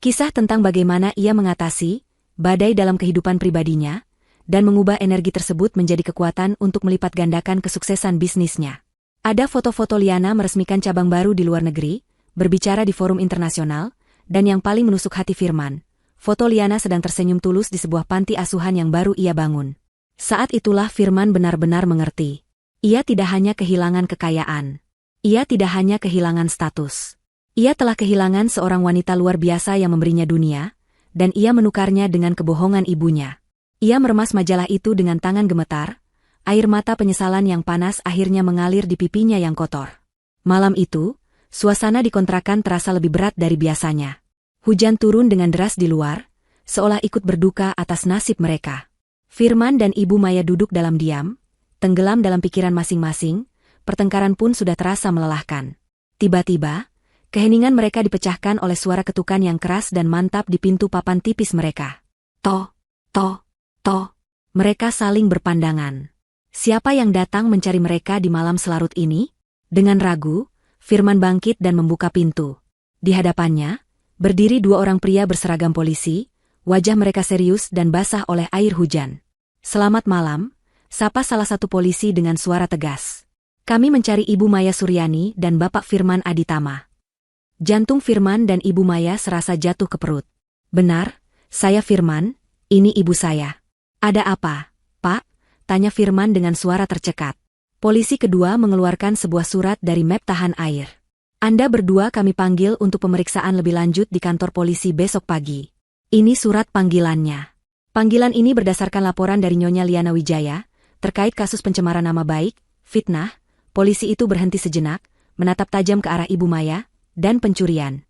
Kisah tentang bagaimana ia mengatasi badai dalam kehidupan pribadinya, dan mengubah energi tersebut menjadi kekuatan untuk melipat gandakan kesuksesan bisnisnya. Ada foto-foto Liana meresmikan cabang baru di luar negeri, berbicara di forum internasional, dan yang paling menusuk hati Firman, foto Liana sedang tersenyum tulus di sebuah panti asuhan yang baru ia bangun. Saat itulah Firman benar-benar mengerti. Ia tidak hanya kehilangan kekayaan. Ia tidak hanya kehilangan status. Ia telah kehilangan seorang wanita luar biasa yang memberinya dunia, dan ia menukarnya dengan kebohongan ibunya. Ia meremas majalah itu dengan tangan gemetar, air mata penyesalan yang panas akhirnya mengalir di pipinya yang kotor. Malam itu, suasana di kontrakan terasa lebih berat dari biasanya. Hujan turun dengan deras di luar, seolah ikut berduka atas nasib mereka. Firman dan Ibu Maya duduk dalam diam, tenggelam dalam pikiran masing-masing, pertengkaran pun sudah terasa melelahkan. Tiba-tiba, keheningan mereka dipecahkan oleh suara ketukan yang keras dan mantap di pintu papan tipis mereka. Toh. Mereka saling berpandangan. Siapa yang datang mencari mereka di malam selarut ini? Dengan ragu, Firman bangkit dan membuka pintu. Di hadapannya, berdiri dua orang pria berseragam polisi, wajah mereka serius dan basah oleh air hujan. Selamat malam, sapa salah satu polisi dengan suara tegas. Kami mencari Ibu Maya Suryani dan Bapak Firman Aditama. Jantung Firman dan Ibu Maya serasa jatuh ke perut. Benar, saya Firman, ini ibu saya. Ada apa, Pak? Tanya Firman dengan suara tercekat. Polisi kedua mengeluarkan sebuah surat dari map tahan air. Anda berdua kami panggil untuk pemeriksaan lebih lanjut di kantor polisi besok pagi. Ini surat panggilannya. Panggilan ini berdasarkan laporan dari Nyonya Liana Wijaya, terkait kasus pencemaran nama baik, fitnah. Polisi itu berhenti sejenak, menatap tajam ke arah Ibu Maya, dan pencurian.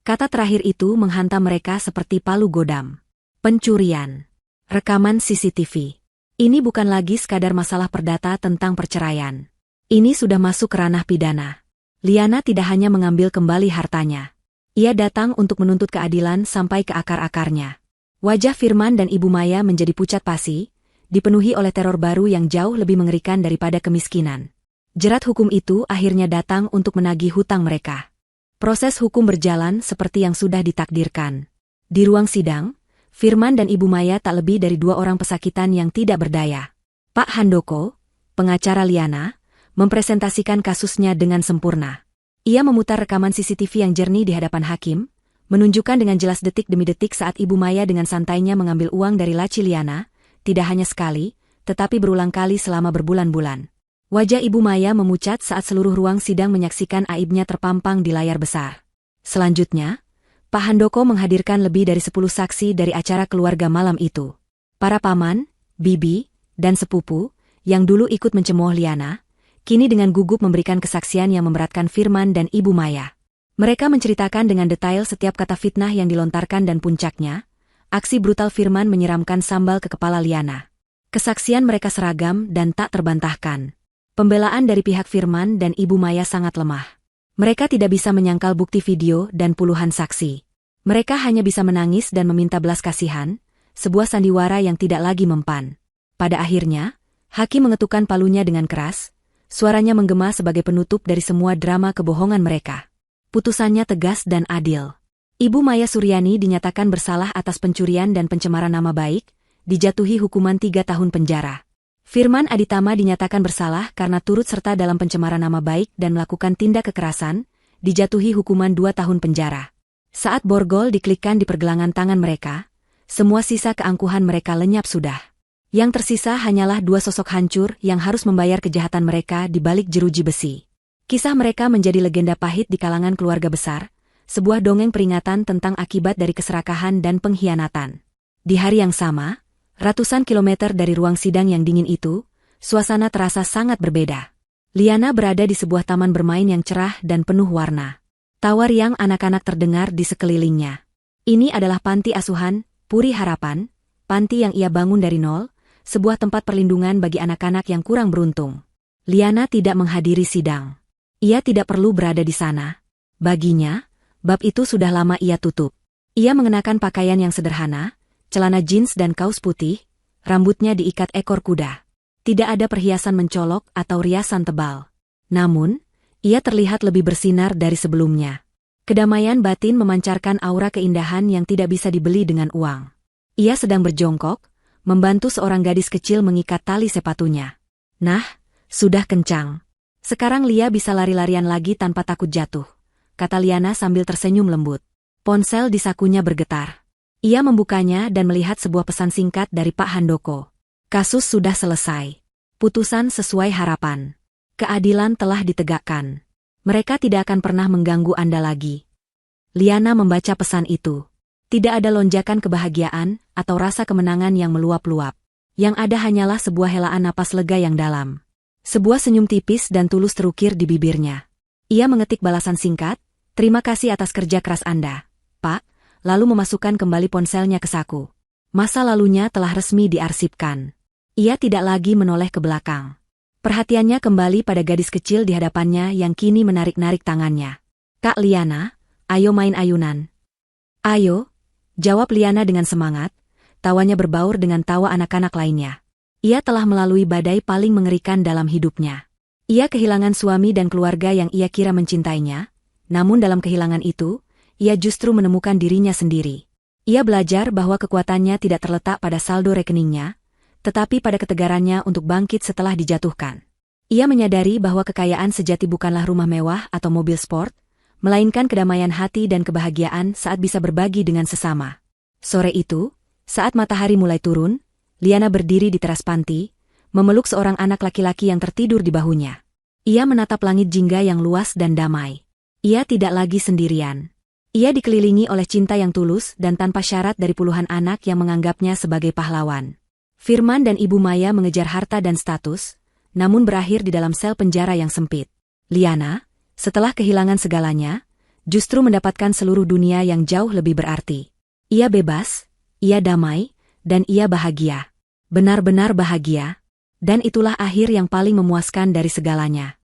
Kata terakhir itu menghantam mereka seperti palu godam. Pencurian. Rekaman CCTV. Ini bukan lagi sekadar masalah perdata tentang perceraian. Ini sudah masuk ke ranah pidana. Liana tidak hanya mengambil kembali hartanya. Ia datang untuk menuntut keadilan sampai ke akar-akarnya. Wajah Firman dan Ibu Maya menjadi pucat pasi, dipenuhi oleh teror baru yang jauh lebih mengerikan daripada kemiskinan. Jerat hukum itu akhirnya datang untuk menagih hutang mereka. Proses hukum berjalan seperti yang sudah ditakdirkan. Di ruang sidang, Firman dan Ibu Maya tak lebih dari dua orang pesakitan yang tidak berdaya. Pak Handoko, pengacara Liana, mempresentasikan kasusnya dengan sempurna. Ia memutar rekaman CCTV yang jernih di hadapan hakim, menunjukkan dengan jelas detik demi detik saat Ibu Maya dengan santainya mengambil uang dari laci Liana, tidak hanya sekali, tetapi berulang kali selama berbulan-bulan. Wajah Ibu Maya memucat saat seluruh ruang sidang menyaksikan aibnya terpampang di layar besar. Selanjutnya, Pak Handoko menghadirkan lebih dari 10 saksi dari acara keluarga malam itu. Para paman, bibi, dan sepupu, yang dulu ikut mencemooh Liana, kini dengan gugup memberikan kesaksian yang memberatkan Firman dan Ibu Maya. Mereka menceritakan dengan detail setiap kata fitnah yang dilontarkan dan puncaknya, aksi brutal Firman menyiramkan sambal ke kepala Liana. Kesaksian mereka seragam dan tak terbantahkan. Pembelaan dari pihak Firman dan Ibu Maya sangat lemah. Mereka tidak bisa menyangkal bukti video dan puluhan saksi. Mereka hanya bisa menangis dan meminta belas kasihan, sebuah sandiwara yang tidak lagi mempan. Pada akhirnya, hakim mengetukkan palunya dengan keras. Suaranya menggema sebagai penutup dari semua drama kebohongan mereka. Putusannya tegas dan adil. Ibu Maya Suryani dinyatakan bersalah atas pencurian dan pencemaran nama baik, dijatuhi hukuman 3 tahun penjara. Firman Aditama dinyatakan bersalah karena turut serta dalam pencemaran nama baik dan melakukan tindak kekerasan, dijatuhi hukuman 2 tahun penjara. Saat borgol diklikkan di pergelangan tangan mereka, semua sisa keangkuhan mereka lenyap sudah. Yang tersisa hanyalah 2 sosok hancur yang harus membayar kejahatan mereka di balik jeruji besi. Kisah mereka menjadi legenda pahit di kalangan keluarga besar, sebuah dongeng peringatan tentang akibat dari keserakahan dan pengkhianatan. Di hari yang sama, ratusan kilometer dari ruang sidang yang dingin itu, suasana terasa sangat berbeda. Liana berada di sebuah taman bermain yang cerah dan penuh warna. Tawa riang anak-anak terdengar di sekelilingnya. Ini adalah panti asuhan, Puri Harapan, panti yang ia bangun dari nol, sebuah tempat perlindungan bagi anak-anak yang kurang beruntung. Liana tidak menghadiri sidang. Ia tidak perlu berada di sana. Baginya, bab itu sudah lama ia tutup. Ia mengenakan pakaian yang sederhana, celana jeans dan kaos putih, rambutnya diikat ekor kuda. Tidak ada perhiasan mencolok atau riasan tebal. Namun, ia terlihat lebih bersinar dari sebelumnya. Kedamaian batin memancarkan aura keindahan yang tidak bisa dibeli dengan uang. Ia sedang berjongkok, membantu seorang gadis kecil mengikat tali sepatunya. Nah, sudah kencang. Sekarang Lia bisa lari-larian lagi tanpa takut jatuh, kata Liana sambil tersenyum lembut. Ponsel di sakunya bergetar. Ia membukanya dan melihat sebuah pesan singkat dari Pak Handoko. Kasus sudah selesai. Putusan sesuai harapan. Keadilan telah ditegakkan. Mereka tidak akan pernah mengganggu Anda lagi. Liana membaca pesan itu. Tidak ada lonjakan kebahagiaan atau rasa kemenangan yang meluap-luap. Yang ada hanyalah sebuah helaan napas lega yang dalam. Sebuah senyum tipis dan tulus terukir di bibirnya. Ia mengetik balasan singkat, "Terima kasih atas kerja keras Anda, Pak," lalu memasukkan kembali ponselnya ke saku. Masa lalunya telah resmi diarsipkan. Ia tidak lagi menoleh ke belakang. Perhatiannya kembali pada gadis kecil di hadapannya yang kini menarik-narik tangannya. "Kak Liana, ayo main ayunan." "Ayo," jawab Liana dengan semangat, tawanya berbaur dengan tawa anak-anak lainnya. Ia telah melalui badai paling mengerikan dalam hidupnya. Ia kehilangan suami dan keluarga yang ia kira mencintainya, namun dalam kehilangan itu, ia justru menemukan dirinya sendiri. Ia belajar bahwa kekuatannya tidak terletak pada saldo rekeningnya, tetapi pada ketegarannya untuk bangkit setelah dijatuhkan. Ia menyadari bahwa kekayaan sejati bukanlah rumah mewah atau mobil sport, melainkan kedamaian hati dan kebahagiaan saat bisa berbagi dengan sesama. Sore itu, saat matahari mulai turun, Liana berdiri di teras panti, memeluk seorang anak laki-laki yang tertidur di bahunya. Ia menatap langit jingga yang luas dan damai. Ia tidak lagi sendirian. Ia dikelilingi oleh cinta yang tulus dan tanpa syarat dari puluhan anak yang menganggapnya sebagai pahlawan. Firman dan Ibu Maya mengejar harta dan status, namun berakhir di dalam sel penjara yang sempit. Liana, setelah kehilangan segalanya, justru mendapatkan seluruh dunia yang jauh lebih berarti. Ia bebas, ia damai, dan ia bahagia. Benar-benar bahagia. Dan itulah akhir yang paling memuaskan dari segalanya.